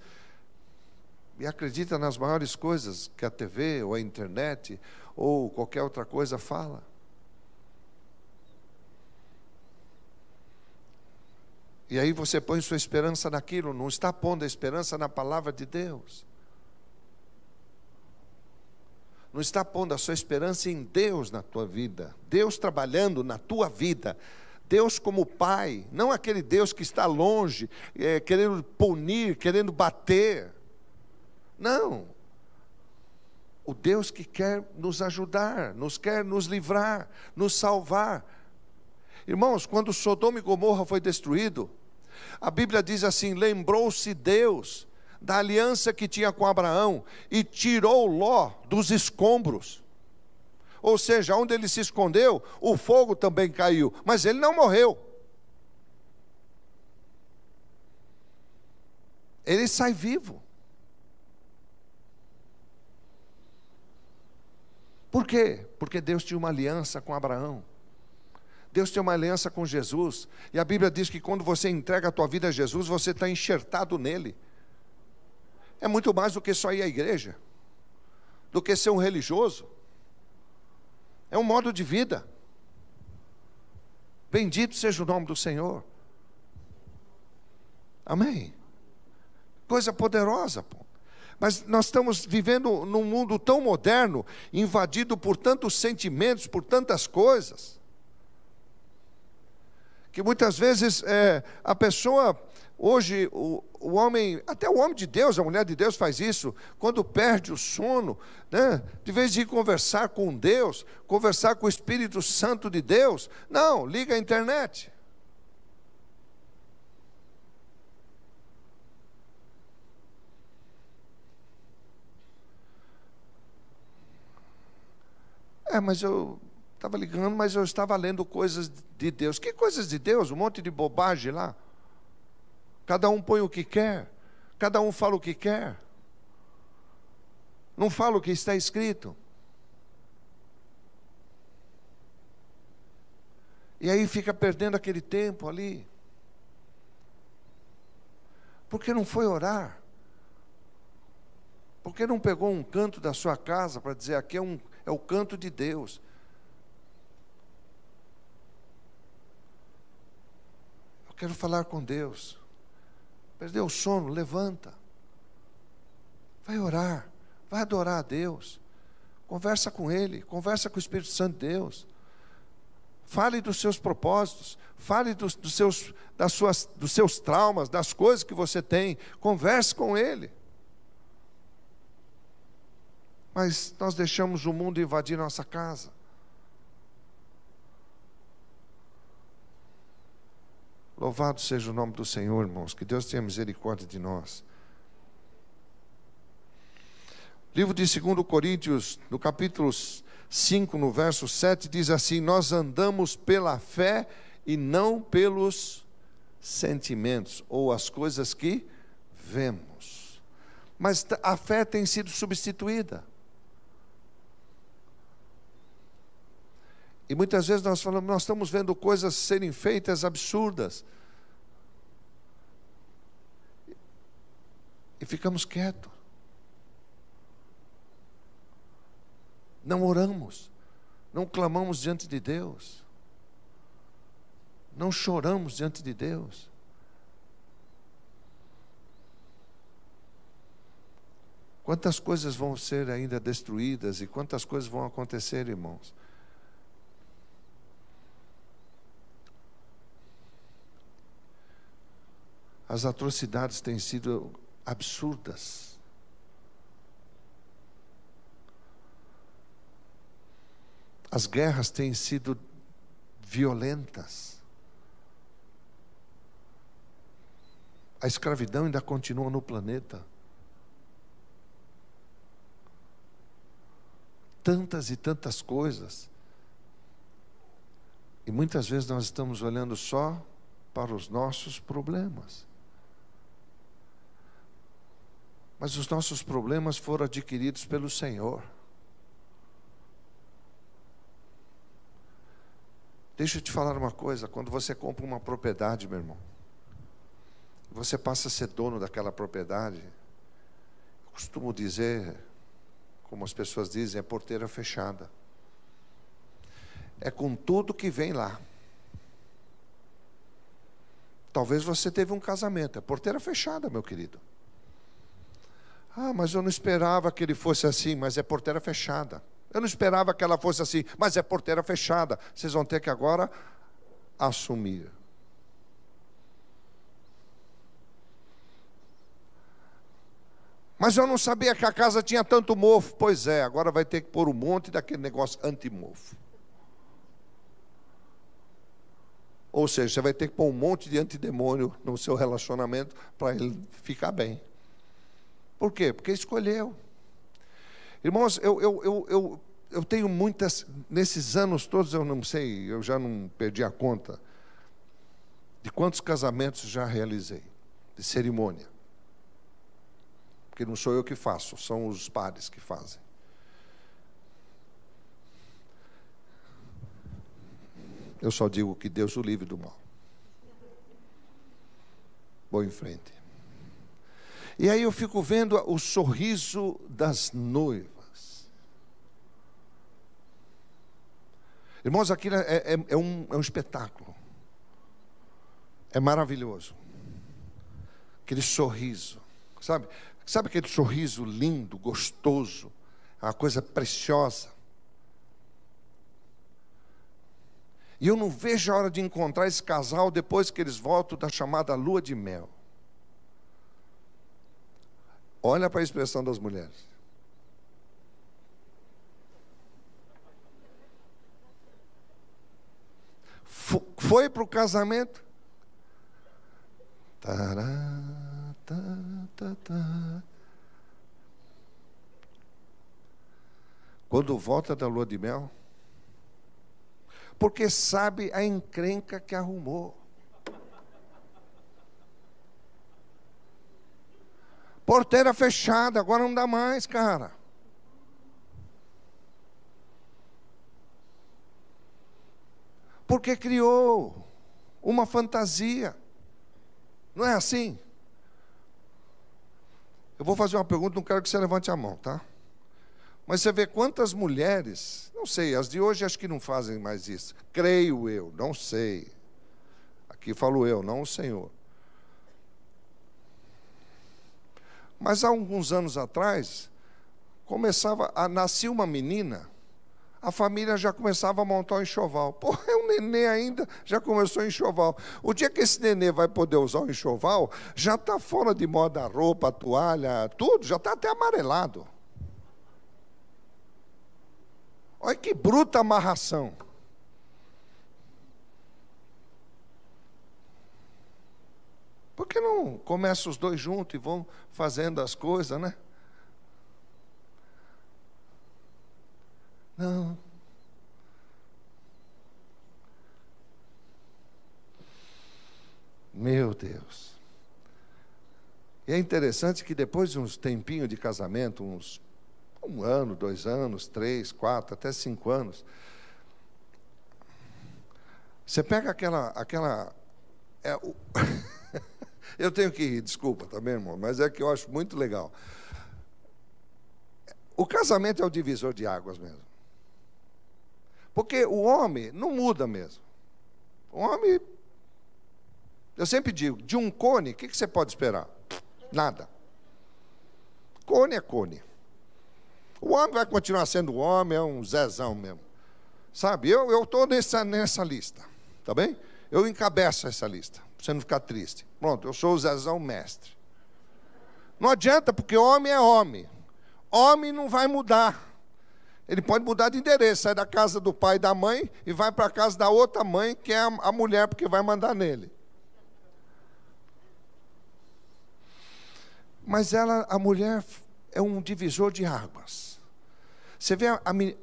e acredita nas maiores coisas que a TV ou a internet ou qualquer outra coisa fala. E aí você põe sua esperança naquilo, não está pondo a esperança na palavra de Deus. Não está pondo a sua esperança em Deus na tua vida. Deus trabalhando na tua vida. Deus como Pai, não aquele Deus que está longe, querendo punir, querendo bater. Não. O Deus que quer nos ajudar, quer nos livrar, nos salvar. Irmãos, quando Sodoma e Gomorra foi destruído, a Bíblia diz assim: lembrou-se Deus da aliança que tinha com Abraão e tirou Ló dos escombros. Ou seja, onde ele se escondeu, o fogo também caiu, mas ele não morreu. Ele sai vivo. Por quê? Porque Deus tinha uma aliança com Abraão. Deus tem uma aliança com Jesus. E a Bíblia diz que quando você entrega a tua vida a Jesus, você está enxertado nele. É muito mais do que só ir à igreja, do que ser um religioso. É um modo de vida. Bendito seja o nome do Senhor. Amém. Coisa poderosa, pô. Mas nós estamos vivendo num mundo tão moderno, invadido por tantos sentimentos, por tantas coisas, que muitas vezes a pessoa, hoje, o homem, até o homem de Deus, a mulher de Deus faz isso, quando perde o sono, né, de vez de ir conversar com Deus, conversar com o Espírito Santo de Deus, não, liga a internet. Mas eu estava ligando, mas eu estava lendo coisas de Deus. Que coisas de Deus? Um monte de bobagem lá. Cada um põe o que quer. Cada um fala o que quer. Não fala o que está escrito. E aí fica perdendo aquele tempo ali. Por que não foi orar? Por que não pegou um canto da sua casa para dizer, aqui é o canto de Deus? Eu quero falar com Deus. Perdeu o sono, levanta. Vai orar, vai adorar a Deus. Conversa com Ele, conversa com o Espírito Santo de Deus. Fale dos seus propósitos, fale dos seus traumas, das coisas que você tem. Converse com Ele. Mas nós deixamos o mundo invadir nossa casa. Louvado seja o nome do Senhor, irmãos. Que Deus tenha misericórdia de nós. Livro de 2 Coríntios, no capítulo 5, no verso 7, diz assim: nós andamos pela fé e não pelos sentimentos, ou as coisas que vemos. Mas a fé tem sido substituída. E muitas vezes nós falamos, nós estamos vendo coisas serem feitas absurdas. E ficamos quietos. Não oramos. Não clamamos diante de Deus. Não choramos diante de Deus. Quantas coisas vão ser ainda destruídas e quantas coisas vão acontecer, irmãos. As atrocidades têm sido absurdas. As guerras têm sido violentas. A escravidão ainda continua no planeta. Tantas e tantas coisas. E muitas vezes nós estamos olhando só para os nossos problemas. Mas os nossos problemas foram adquiridos pelo Senhor. Deixa eu te falar uma coisa, quando você compra uma propriedade, meu irmão, você passa a ser dono daquela propriedade, eu costumo dizer, como as pessoas dizem, é porteira fechada. É com tudo que vem lá. Talvez você teve um casamento, é porteira fechada, meu querido. Mas eu não esperava que ele fosse assim, mas é porteira fechada. Eu não esperava que ela fosse assim, mas é porteira fechada. Vocês vão ter que agora assumir. Mas eu não sabia que a casa tinha tanto mofo. Pois é, agora vai ter que pôr um monte daquele negócio anti-mofo. Ou seja, você vai ter que pôr um monte de antidemônio no seu relacionamento para ele ficar bem. Por quê? Porque escolheu. Irmãos, eu tenho muitas, nesses anos todos, eu não sei, eu já não perdi a conta de quantos casamentos já realizei, de cerimônia. Porque não sou eu que faço, são os padres que fazem. Eu só digo que Deus o livre do mal. Vou em frente. E aí eu fico vendo o sorriso das noivas. Irmãos, aquilo é um espetáculo. É maravilhoso. Aquele sorriso, sabe? Sabe aquele sorriso lindo, gostoso, uma coisa preciosa. E eu não vejo a hora de encontrar esse casal depois que eles voltam da chamada lua de mel. Olha para a expressão das mulheres. Foi para o casamento. Tará, tá, tá, tá. Quando volta da lua de mel, porque sabe a encrenca que arrumou. Porteira fechada, agora não dá mais, cara. Porque criou uma fantasia. Não é assim? Eu vou fazer uma pergunta, não quero que você levante a mão, tá? Mas você vê quantas mulheres, não sei, as de hoje acho que não fazem mais isso. Creio eu, não sei. Aqui falo eu, não o Senhor. Mas há alguns anos atrás, nascia uma menina, a família já começava a montar o enxoval. Pô, é um nenê ainda, já começou o enxoval. O dia que esse nenê vai poder usar o enxoval, já está fora de moda a roupa, a toalha, tudo, já está até amarelado. Olha que bruta amarração. Por que não começa os dois juntos e vão fazendo as coisas, né? Não. Meu Deus. E é interessante que depois de uns tempinhos de casamento, um ano, 2 anos, 3, 4, até 5 anos, você pega aquela eu tenho que ir, desculpa, tá bem, irmão? Mas é que eu acho muito legal. O casamento é o divisor de águas mesmo. Porque o homem não muda mesmo. O homem, eu sempre digo, de um cone, o que você pode esperar? Nada. Cone é cone. O homem vai continuar sendo homem, é um Zezão mesmo. Sabe, eu estou nessa lista, tá bem? Eu encabeço essa lista, para você não ficar triste. Pronto, eu sou o Zezão mestre. Não adianta, porque homem é homem. Homem não vai mudar. Ele pode mudar de endereço, sai da casa do pai e da mãe e vai para a casa da outra mãe, que é a mulher, porque vai mandar nele. Mas a mulher é um divisor de águas. Você vê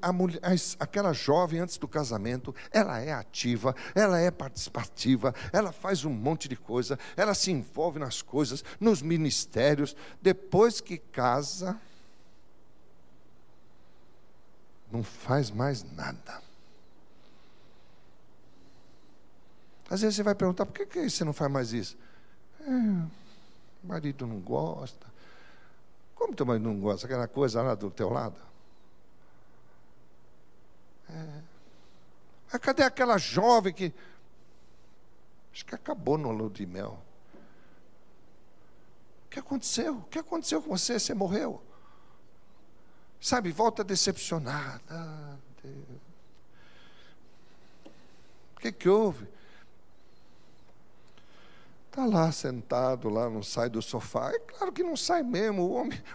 a mulher, aquela jovem antes do casamento, ela é ativa, ela é participativa, ela faz um monte de coisa, ela se envolve nas coisas, nos ministérios. Depois que casa, não faz mais nada. Às vezes você vai perguntar, por que você não faz mais isso? O marido não gosta. Como teu marido não gosta? Aquela coisa lá do teu lado. Cadê aquela jovem que... Acho que acabou no lua de mel. O que aconteceu? O que aconteceu com você? Você morreu? Sabe, volta decepcionada. O que houve? Está lá sentado, lá não sai do sofá. É claro que não sai mesmo.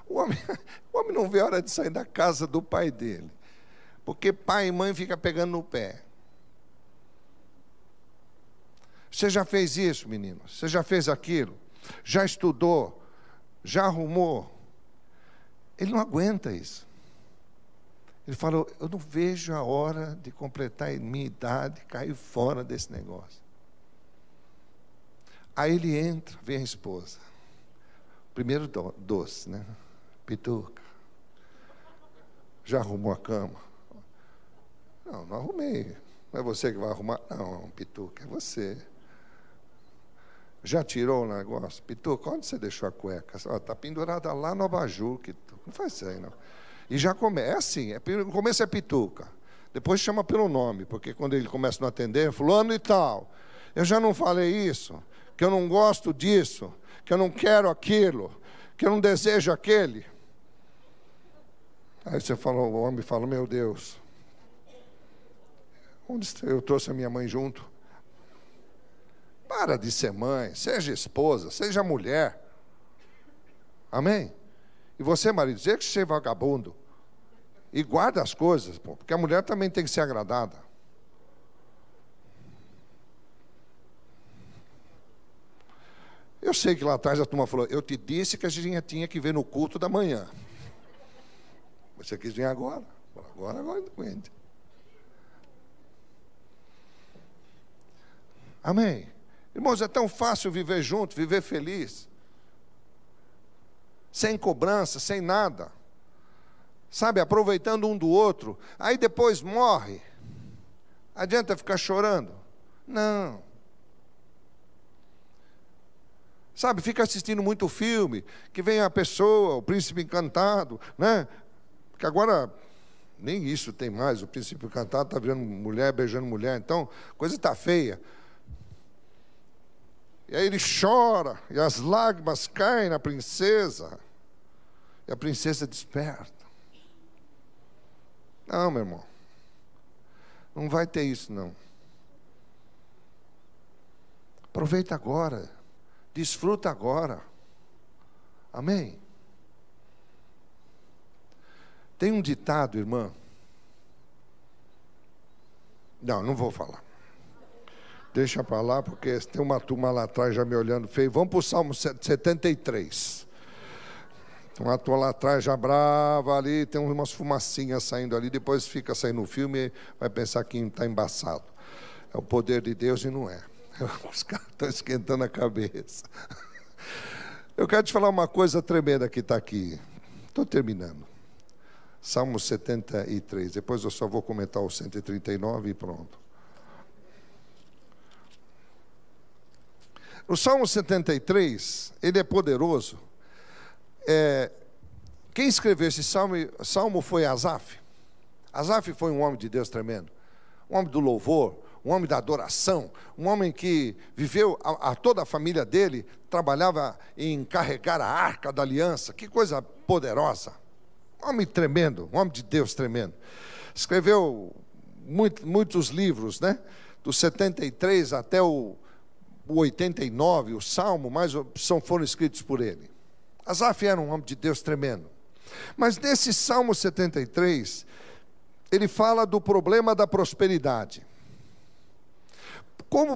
O homem não vê a hora de sair da casa do pai dele. Porque pai e mãe ficam pegando no pé. Você já fez isso, menino? Você já fez aquilo? Já estudou? Já arrumou? Ele não aguenta isso. Ele falou, eu não vejo a hora de completar a minha idade e cair fora desse negócio. Aí ele entra, vem a esposa. Primeiro doce, né? Pituca. Já arrumou a cama? Não arrumei. Não é você que vai arrumar? Não, Pituca, é você. Já tirou o negócio? Pituca, onde você deixou a cueca? Está pendurada lá no abajur. Não faz isso aí, não. E já começa, é assim, no começo é Pituca. Depois chama pelo nome, porque quando ele começa a não atender, fulano e tal. Eu já não falei isso, que eu não gosto disso, que eu não quero aquilo, que eu não desejo aquele. Aí você falou, o homem fala, meu Deus, onde eu trouxe a minha mãe junto? Para de ser mãe, seja esposa, seja mulher. Amém? E você, marido, dizer que você é vagabundo. E guarda as coisas, pô, porque a mulher também tem que ser agradada. Eu sei que lá atrás a turma falou, eu te disse que a gente tinha que ver no culto da manhã. Você quis vir agora. Agora aguente. Amém. Irmãos, é tão fácil viver junto, viver feliz. Sem cobrança, sem nada. Sabe, aproveitando um do outro. Aí depois morre. Adianta ficar chorando? Não. Sabe, fica assistindo muito filme, que vem a pessoa, o príncipe encantado, né? Porque agora nem isso tem mais, o príncipe encantado está virando mulher, beijando mulher, então a coisa está feia. E aí ele chora, e as lágrimas caem na princesa, e a princesa desperta. Não, meu irmão, não vai ter isso não. Aproveita agora, desfruta agora. Amém? Tem um ditado, irmã. Não vou falar. Deixa para lá, porque tem uma turma lá atrás já me olhando feio. Vamos para o Salmo 73. Tem uma turma lá atrás já brava ali, tem umas fumacinhas saindo ali, depois fica saindo o filme e vai pensar que está embaçado. É o poder de Deus e não é. Os caras estão esquentando a cabeça. Eu quero te falar uma coisa tremenda que está aqui. Estou terminando. Salmo 73. Depois eu só vou comentar o 139 e pronto. O Salmo 73, ele é poderoso. Quem escreveu esse salmo foi Asaf. Asaf foi um homem de Deus tremendo. Um homem do louvor, um homem da adoração, um homem que viveu, toda a família dele trabalhava em carregar a arca da aliança. Que coisa poderosa. Um homem tremendo, um homem de Deus tremendo. Escreveu muitos livros, né? Do 73 até o 89, o Salmo, foram escritos por ele. Asaf era um homem de Deus tremendo. Mas nesse Salmo 73, ele fala do problema da prosperidade.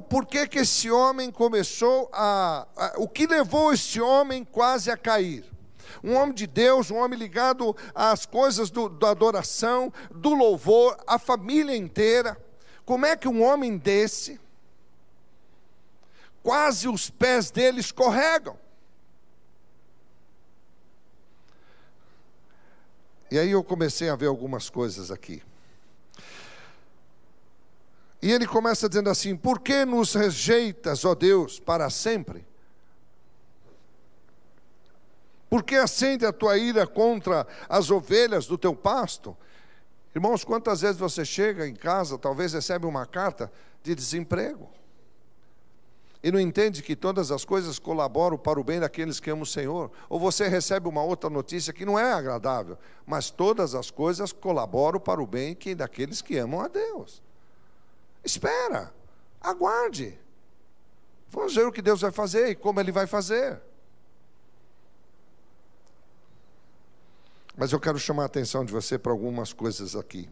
Por que esse homem começou o que levou esse homem quase a cair? Um homem de Deus, um homem ligado às coisas da adoração, do louvor, a família inteira. Como é que um homem desse, quase os pés dele escorregam? E aí eu comecei a ver algumas coisas aqui. E ele começa dizendo assim: por que nos rejeitas, ó Deus, para sempre? Por que acende a tua ira contra as ovelhas do teu pasto? Irmãos, quantas vezes você chega em casa, talvez recebe uma carta de desemprego, e não entende que todas as coisas colaboram para o bem daqueles que amam o Senhor? Ou você recebe uma outra notícia que não é agradável, mas todas as coisas colaboram para o bem daqueles que amam a Deus. Espera, aguarde. Vamos ver o que Deus vai fazer e como Ele vai fazer. Mas eu quero chamar a atenção de você para algumas coisas aqui.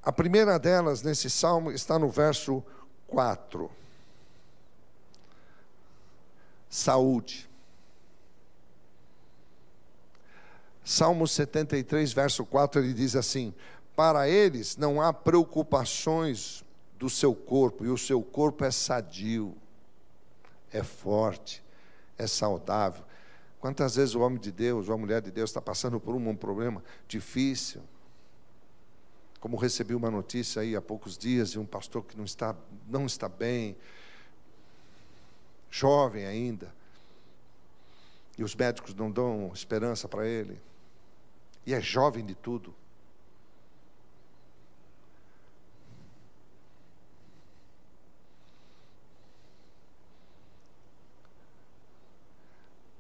A primeira delas, nesse salmo, está no verso 4. Saúde. Salmo 73, verso 4, ele diz assim: para eles não há preocupações do seu corpo, e o seu corpo é sadio, é forte, é saudável. Quantas vezes o homem de Deus, ou a mulher de Deus está passando por um problema difícil, Como recebi uma notícia aí há poucos dias de um pastor que não está bem, jovem ainda, e os médicos não dão esperança para ele, e é jovem de tudo.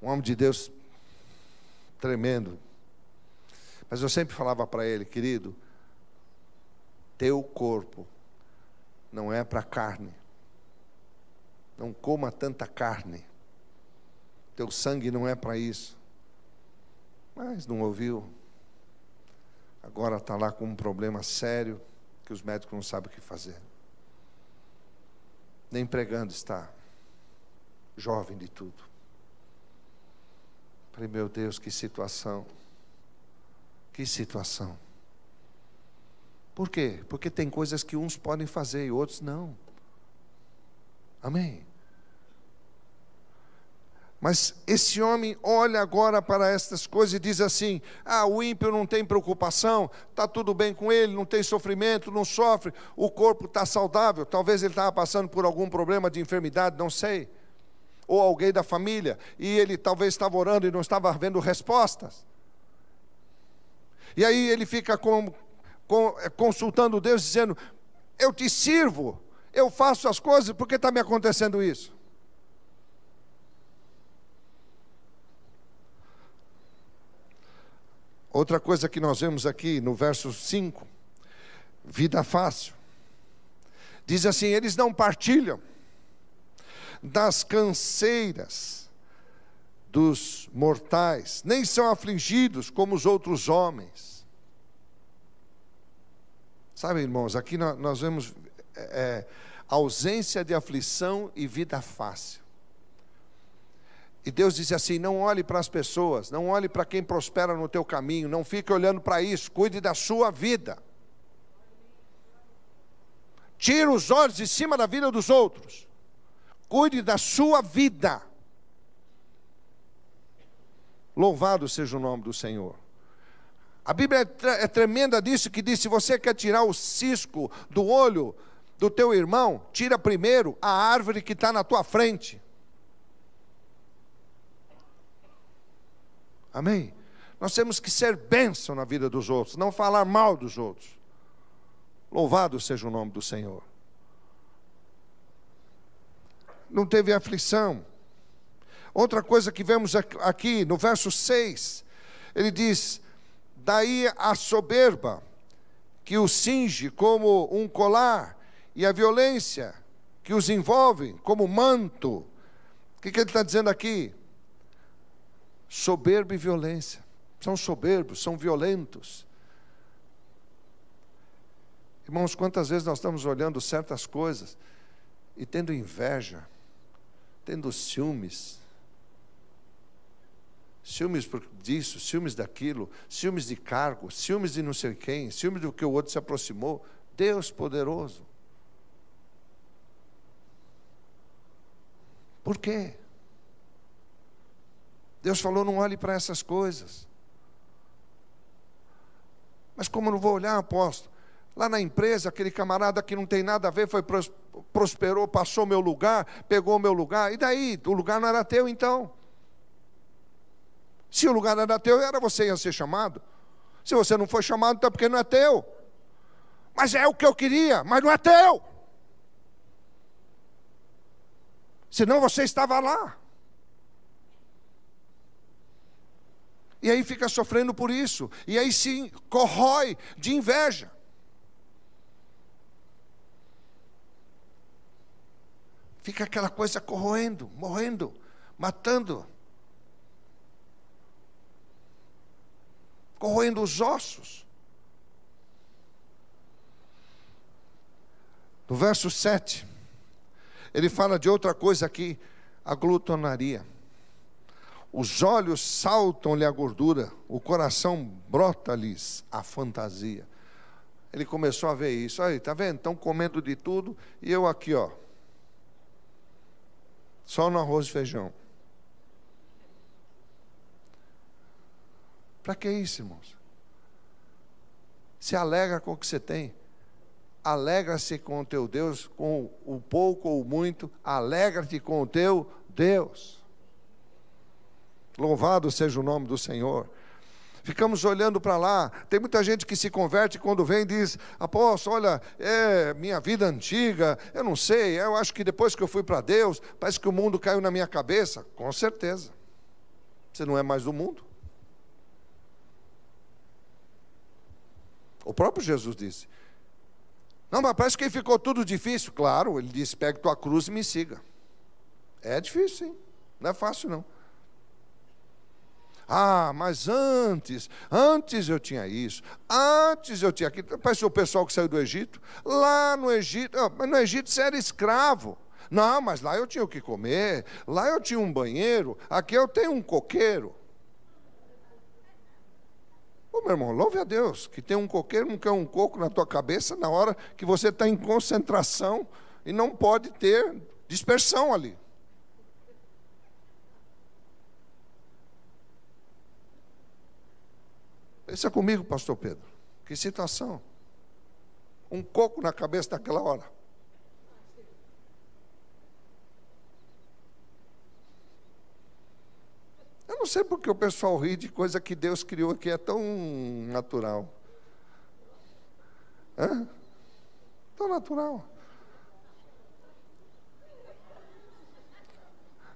Um homem de Deus tremendo. Mas eu sempre falava para ele: querido, teu corpo não é para carne. Não coma tanta carne. Teu sangue não é para isso. Mas não ouviu. Agora está lá com um problema sério que os médicos não sabem o que fazer. Nem pregando está. Jovem de tudo. Falei, meu Deus, que situação. Que situação. Por quê? Porque tem coisas que uns podem fazer e outros não. Amém? Mas esse homem olha agora para estas coisas e diz assim: o ímpio não tem preocupação, está tudo bem com ele, não tem sofrimento, não sofre, o corpo está saudável. Talvez ele estava passando por algum problema de enfermidade, não sei. Ou alguém da família, e ele talvez estava orando e não estava vendo respostas. E aí ele fica consultando Deus, dizendo: eu te sirvo, eu faço as coisas, por que está me acontecendo isso? Outra coisa que nós vemos aqui no verso 5, vida fácil. Diz assim: eles não partilham das canseiras dos mortais, nem são afligidos como os outros homens. Sabe, irmãos, aqui nós vemos ausência de aflição e vida fácil. E Deus diz assim: não olhe para as pessoas, não olhe para quem prospera no teu caminho, não fique olhando para isso, cuide da sua vida. Tira os olhos de cima da vida dos outros, cuide da sua vida. Louvado seja o nome do Senhor. A Bíblia é tremenda disso, que diz: se você quer tirar o cisco do olho do teu irmão, tira primeiro a árvore que está na tua frente. Amém? Nós temos que ser bênção na vida dos outros, não falar mal dos outros. Louvado seja o nome do Senhor. Não teve aflição. Outra coisa que vemos aqui no verso 6, ele diz: daí a soberba que os cinge como um colar, e a violência que os envolve como manto. O que ele está dizendo aqui? Soberba e violência. São soberbos, são violentos. Irmãos, quantas vezes nós estamos olhando certas coisas e tendo inveja, tendo ciúmes. Ciúmes disso, ciúmes daquilo, ciúmes de cargo, ciúmes de não sei quem, ciúmes do que o outro se aproximou. Deus poderoso. Por quê? Deus falou: não olhe para essas coisas. Mas como eu não vou olhar, apóstolo? Lá na empresa, aquele camarada que não tem nada a ver, prosperou, passou meu lugar, pegou o meu lugar. E daí? O lugar não era teu então? Se o lugar não era teu, você ia ser chamado. Se você não foi chamado, então é porque não é teu. Mas é o que eu queria, mas não é teu. Senão você estava lá. E aí fica sofrendo por isso. E aí se corrói de inveja. Fica aquela coisa corroendo, morrendo, matando. Corroendo os ossos. No verso 7, ele fala de outra coisa aqui: a glutonaria. Os olhos saltam-lhe a gordura, o coração brota-lhes a fantasia. Ele começou a ver isso. Aí, está vendo? Estão comendo de tudo e eu aqui, ó, só no arroz e feijão. Para que isso, irmãos? Se alegra com o que você tem. Alegra-se com o teu Deus, com o pouco ou o muito. Alegra-te com o teu Deus. Louvado seja o nome do Senhor. Ficamos olhando para lá. Tem muita gente que se converte quando vem e diz: apóstolo, olha, é minha vida antiga, eu não sei, eu acho que depois que eu fui para Deus, parece que o mundo caiu na minha cabeça. Com certeza. Você não é mais do mundo. O próprio Jesus disse: não, mas parece que ficou tudo difícil. Claro, ele disse: pegue tua cruz e me siga. É difícil, sim. Não é fácil, não. Ah, mas antes eu tinha isso, antes eu tinha aquilo. Parece o pessoal que saiu do Egito. Lá no Egito, mas no Egito você era escravo. Não, mas lá eu tinha o que comer, lá eu tinha um banheiro, aqui eu tenho um coqueiro. Ô, meu irmão, louve a Deus, que tem um coqueiro, não quer um coco na tua cabeça na hora que você está em concentração e não pode ter dispersão ali. Pensa comigo, pastor Pedro, que situação. Um coco na cabeça naquela hora. Eu não sei porque o pessoal ri de coisa que Deus criou que é tão natural. Tão natural.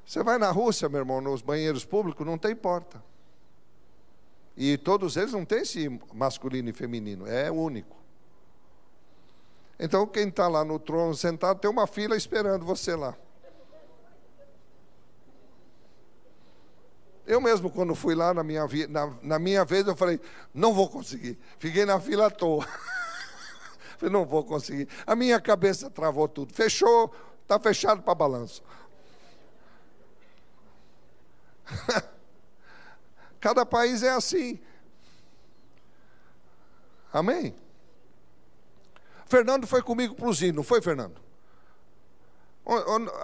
Você vai na Rússia, meu irmão, nos banheiros públicos, não tem porta. E todos eles não têm esse masculino e feminino, é único. Então, quem está lá no trono sentado, tem uma fila esperando você lá. Eu mesmo, quando fui lá na minha vez, eu falei: não vou conseguir. Fiquei na fila à toa. Falei: não vou conseguir. A minha cabeça travou tudo. Fechou, está fechado para balanço. Cada país é assim. Amém? Fernando foi comigo para o Zino, não foi, Fernando?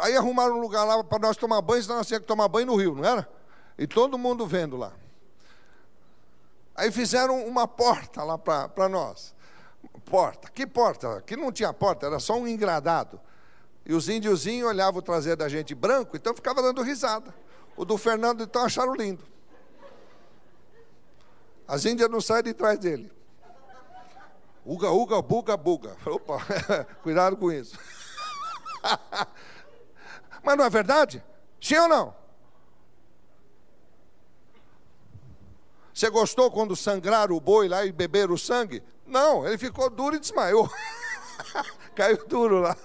Aí arrumaram um lugar lá para nós tomar banho, senão nós tínhamos que tomar banho no rio, não era? E todo mundo vendo lá. Aí fizeram uma porta lá para nós. Porta. Que porta? Aqui não tinha porta, era só um engradado. E os índiozinhos olhavam o traseiro da gente branco, então ficava dando risada. O do Fernando, então, acharam lindo. As índias não saem de trás dele. Uga, uga, buga, buga. Opa, cuidado com isso. Mas não é verdade? Sim ou não? Você gostou quando sangraram o boi lá e beberam o sangue? Não, ele ficou duro e desmaiou. Caiu duro lá.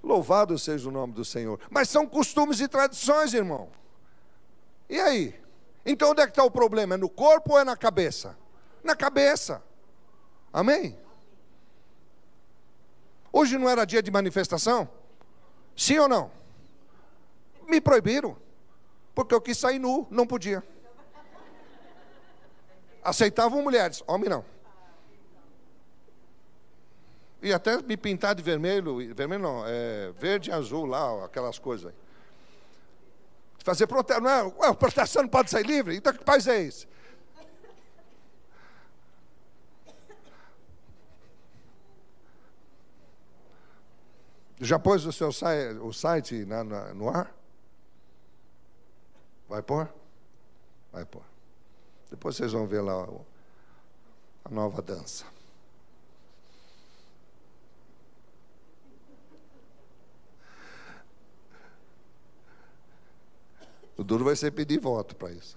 Louvado seja o nome do Senhor. Mas são costumes e tradições, irmão. E aí? Então onde é que está o problema? É no corpo ou é na cabeça? Na cabeça. Amém? Hoje não era dia de manifestação? Sim ou não? Me proibiram. Porque eu quis sair nu, não podia. Aceitavam mulheres, homem não. E até me pintar de vermelho não, verde e azul lá, aquelas coisas aí. Fazer protesto, não é? Ué, proteção não pode sair livre? Então que país é esse? Já pôs o seu site no ar? Vai pôr? Vai pôr. Depois vocês vão ver lá a nova dança. O duro vai ser pedir voto para isso.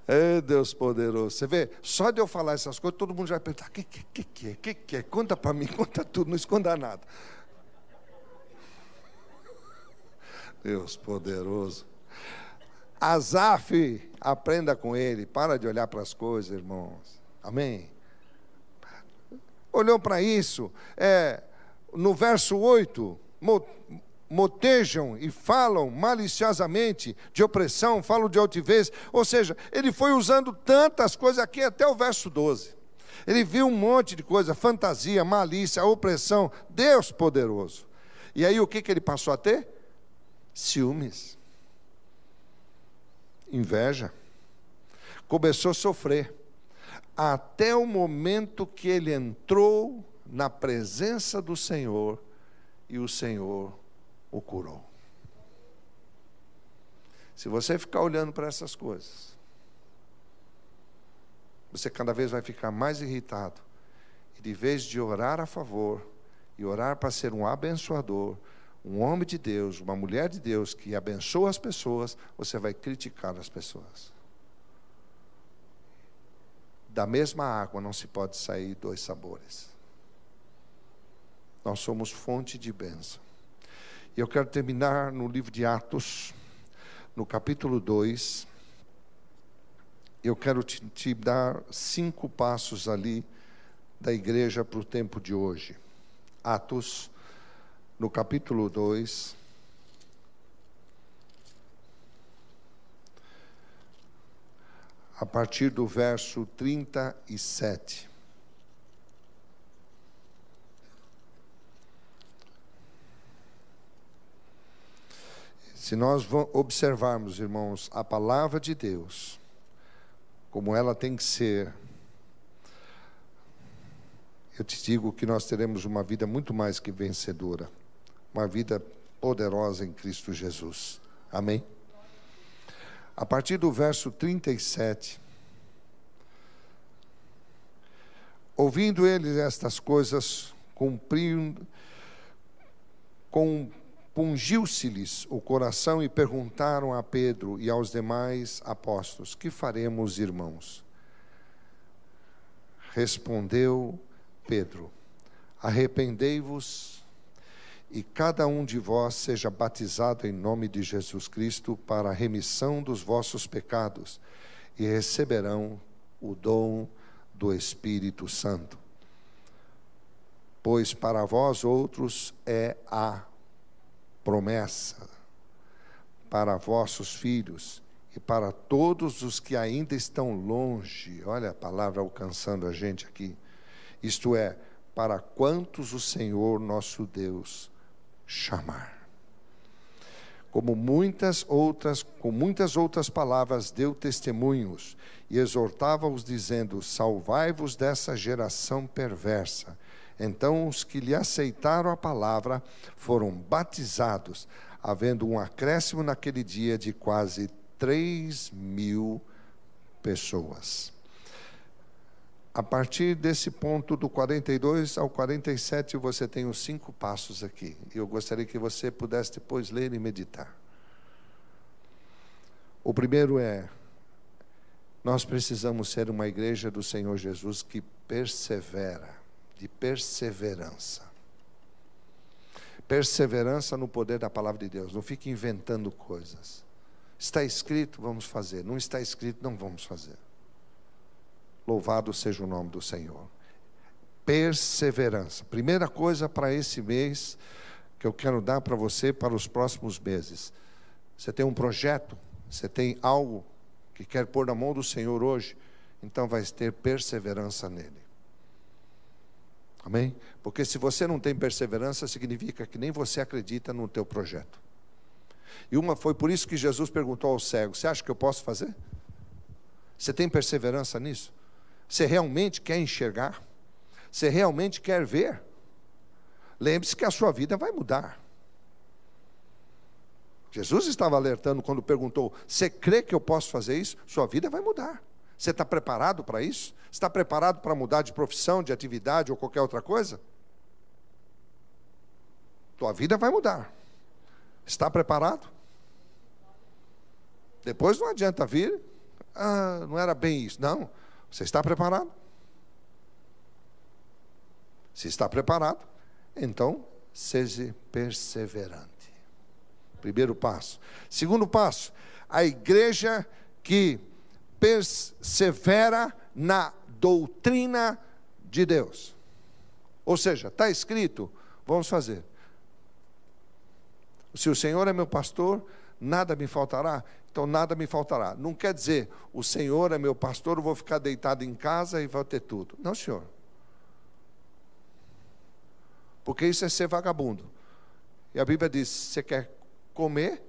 É Deus poderoso. Você vê, só de eu falar essas coisas, todo mundo já vai perguntar: o que é? Conta para mim, conta tudo, não esconda nada. Deus poderoso. Asaf, aprenda com ele. Para de olhar para as coisas, irmãos. Amém? Olhou para isso. No verso 8, motejam e falam maliciosamente de opressão, falam de altivez. Ou seja, ele foi usando tantas coisas aqui até o verso 12. Ele viu um monte de coisa, fantasia, malícia, opressão. Deus poderoso. E aí o que ele passou a ter? Ciúmes. Inveja. começou a sofrer, até o momento que ele entrou na presença do Senhor e o Senhor o curou. Se você ficar olhando para essas coisas, você cada vez vai ficar mais irritado. E de vez de orar a favor, e orar para ser um abençoador, um homem de Deus, uma mulher de Deus que abençoa as pessoas, você vai criticar as pessoas. Da mesma água não se pode sair dois sabores. Nós somos fonte de bênção. E eu quero terminar no livro de Atos, no capítulo 2. Eu quero te dar 5 passos ali da igreja para o tempo de hoje. Atos, no capítulo 2. A partir do verso 37. Se nós observarmos, irmãos, a palavra de Deus, como ela tem que ser, eu te digo que nós teremos uma vida muito mais que vencedora, uma vida poderosa em Cristo Jesus. Amém? A partir do verso 37, ouvindo eles estas coisas, compungiu-se-lhes o coração e perguntaram a Pedro e aos demais apóstolos: que faremos, irmãos? Respondeu Pedro: arrependei-vos e cada um de vós seja batizado em nome de Jesus Cristo para a remissão dos vossos pecados, e receberão o dom do Espírito Santo. Pois para vós outros é a promessa, para vossos filhos e para todos os que ainda estão longe. Olha a palavra alcançando a gente aqui. Isto é, para quantos o Senhor nosso Deus chamar. Com muitas outras palavras deu testemunhos e exortava-os dizendo: salvai-vos dessa geração perversa. Então os que lhe aceitaram a palavra foram batizados, havendo um acréscimo naquele dia de quase 3.000 pessoas. A partir desse ponto do 42 ao 47, você tem os 5 passos aqui. Eu gostaria que você pudesse depois ler e meditar. O primeiro é: nós precisamos ser uma igreja do Senhor Jesus que persevera, de perseverança. Perseverança no poder da palavra de Deus. Não fique inventando coisas. Está escrito, vamos fazer. Não está escrito, não vamos fazer. Louvado seja o nome do Senhor. Perseverança. Primeira coisa para esse mês que eu quero dar para você para os próximos meses. Você tem um projeto, você tem algo que quer pôr na mão do Senhor hoje, então vai ter perseverança nele. Amém? Porque se você não tem perseverança, significa que nem você acredita no teu projeto. E foi por isso que Jesus perguntou ao cego: você acha que eu posso fazer? Você tem perseverança nisso? Você realmente quer enxergar? Você realmente quer ver? Lembre-se que a sua vida vai mudar. Jesus estava alertando quando perguntou: você crê que eu posso fazer isso? Sua vida vai mudar. Você está preparado para isso? Está preparado para mudar de profissão, de atividade ou qualquer outra coisa? Tua vida vai mudar. Está preparado? Depois não adianta vir: não era bem isso. Não. Você está preparado? Se está preparado, então seja perseverante. Primeiro passo. Segundo passo: a igreja que persevera na doutrina de Deus. Ou seja, está escrito, vamos fazer. Se o Senhor é meu pastor, nada me faltará. Então nada me faltará. Não quer dizer, o Senhor é meu pastor, eu vou ficar deitado em casa e vou ter tudo. Não, Senhor. Porque isso é ser vagabundo. E a Bíblia diz: você quer comer?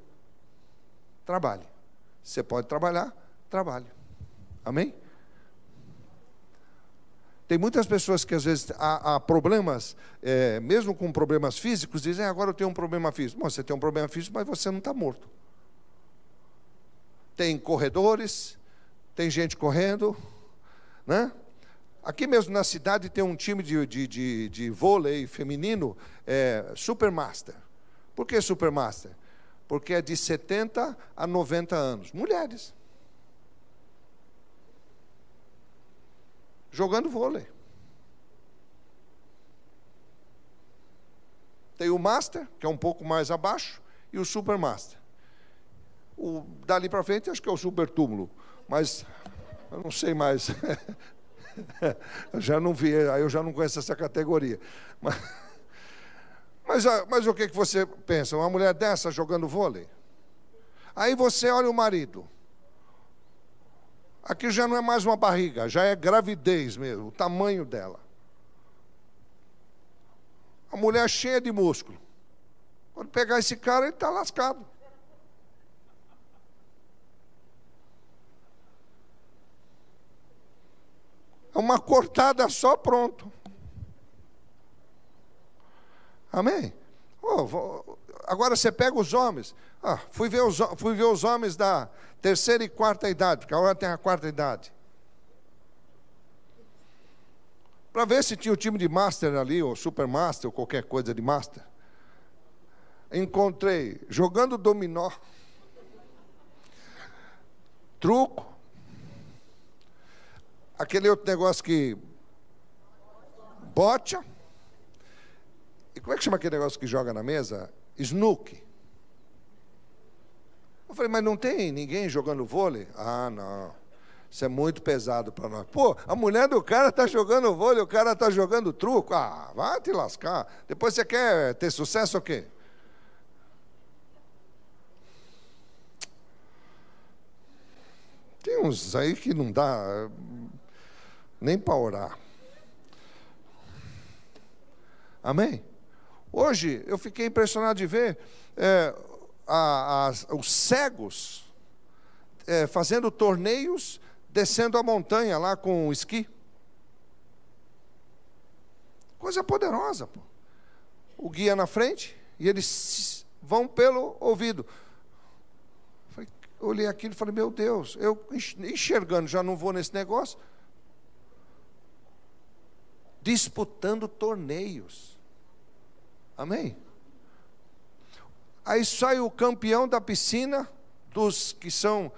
Trabalhe. Você pode trabalhar? Trabalhe. Amém? Tem muitas pessoas que às vezes há problemas, mesmo com problemas físicos, dizem, agora eu tenho um problema físico. Bom, você tem um problema físico, mas você não está morto. Tem corredores, tem gente correndo, né? Aqui mesmo na cidade tem um time de vôlei feminino, Supermaster. Por que Supermaster? Porque é de 70 a 90 anos. Mulheres. Jogando vôlei. Tem o Master, que é um pouco mais abaixo, e o Supermaster. Dali para frente, acho que é o Super Túmulo. Mas eu não sei mais. Eu já não vi, aí eu já não conheço essa categoria. Mas o que você pensa? Uma mulher dessa jogando vôlei? Aí você olha o marido. Aqui já não é mais uma barriga, já é gravidez mesmo, o tamanho dela. A mulher cheia de músculo. Quando pegar esse cara, ele está lascado. É uma cortada só, pronto. Amém? Agora você pega os homens. Fui ver os homens da terceira e quarta idade, porque agora tem a quarta idade. Para ver se tinha o time de Master ali, ou Super Master, ou qualquer coisa de Master. Encontrei jogando dominó, truco, aquele outro negócio que bocha. E como é que chama aquele negócio que joga na mesa? Snook. Eu falei, mas não tem ninguém jogando vôlei? Ah, não. Isso é muito pesado para nós. Pô, a mulher do cara está jogando vôlei, o cara está jogando truco. Ah, vai te lascar. Depois você quer ter sucesso ou quê? Tem uns aí que não dá nem para orar. Amém? Hoje eu fiquei impressionado de ver os cegos fazendo torneios, descendo a montanha lá com o esqui. Coisa poderosa, pô. O guia na frente e eles vão pelo ouvido. Eu olhei aquilo e falei, meu Deus, eu enxergando, já não vou nesse negócio. Disputando torneios. Amém? Aí sai o campeão da piscina, dos que são,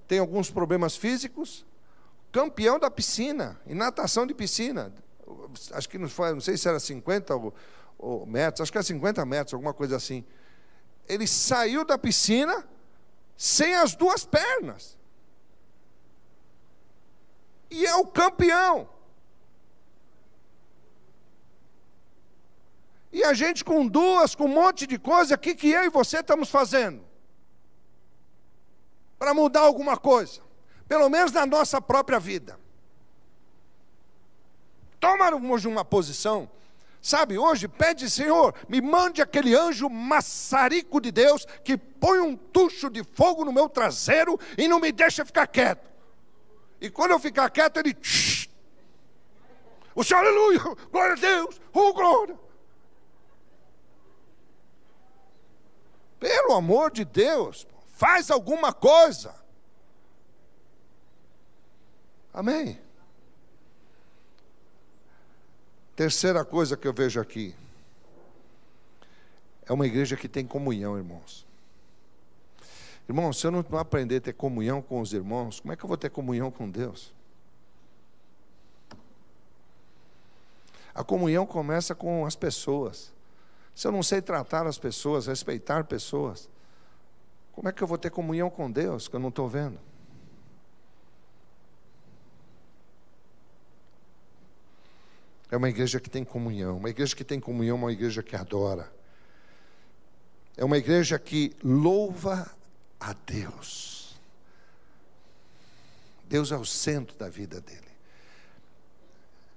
tem alguns problemas físicos, campeão da piscina, em natação de piscina, acho que não sei se era 50 ou metros, acho que era 50 metros, alguma coisa assim. Ele saiu da piscina sem as duas pernas. E é o campeão. E a gente com duas, com um monte de coisa, o que eu e você estamos fazendo? Para mudar alguma coisa. Pelo menos na nossa própria vida. Tomamos uma posição. Sabe, hoje pede, Senhor, me mande aquele anjo maçarico de Deus que põe um tucho de fogo no meu traseiro e não me deixa ficar quieto. E quando eu ficar quieto, ele... O Senhor, aleluia, glória a Deus, glória. Pelo amor de Deus, faz alguma coisa. Amém? Terceira coisa que eu vejo aqui. É uma igreja que tem comunhão, irmãos. Irmãos, se eu não aprender a ter comunhão com os irmãos, como é que eu vou ter comunhão com Deus? A comunhão começa com as pessoas. Se eu não sei tratar as pessoas, respeitar pessoas, como é que eu vou ter comunhão com Deus, que eu não estou vendo? É uma igreja que tem comunhão. Uma igreja que tem comunhão é uma igreja que adora. É uma igreja que louva a Deus. Deus é o centro da vida dele.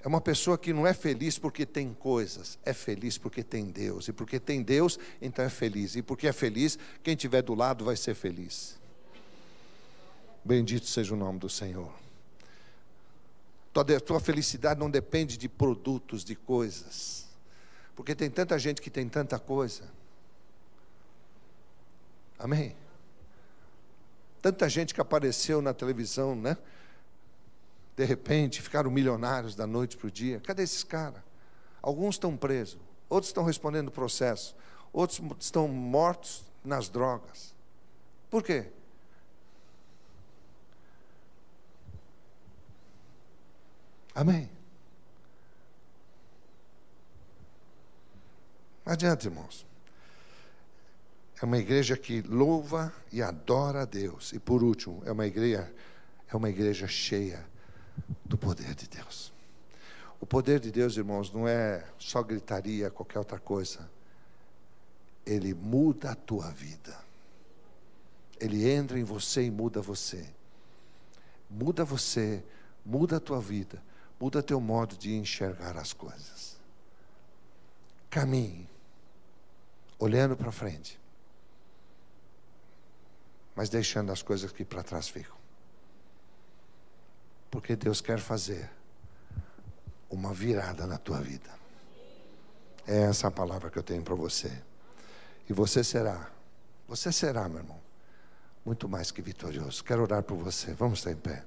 É uma pessoa que não é feliz porque tem coisas, é feliz porque tem Deus. E porque tem Deus, então é feliz. E porque é feliz, quem estiver do lado vai ser feliz. Bendito seja o nome do Senhor. Tua felicidade não depende de produtos, de coisas. Porque tem tanta gente que tem tanta coisa. Amém? Tanta gente que apareceu na televisão, né? De repente, ficaram milionários da noite para o dia. Cadê esses caras? Alguns estão presos, outros estão respondendo processo, outros estão mortos nas drogas. Por quê? Amém? Não adianta, irmãos. É uma igreja que louva e adora a Deus. E por último, é uma igreja cheia do poder de Deus. O poder de Deus, irmãos, não é só gritaria, qualquer outra coisa. Ele muda a tua vida. Ele entra em você e muda você. Muda você, muda a tua vida, muda teu modo de enxergar as coisas. Caminhe, olhando para frente, mas deixando as coisas que para trás ficam. Porque Deus quer fazer uma virada na tua vida. É essa a palavra que eu tenho para você. E você será, meu irmão, muito mais que vitorioso. Quero orar por você. Vamos estar em pé.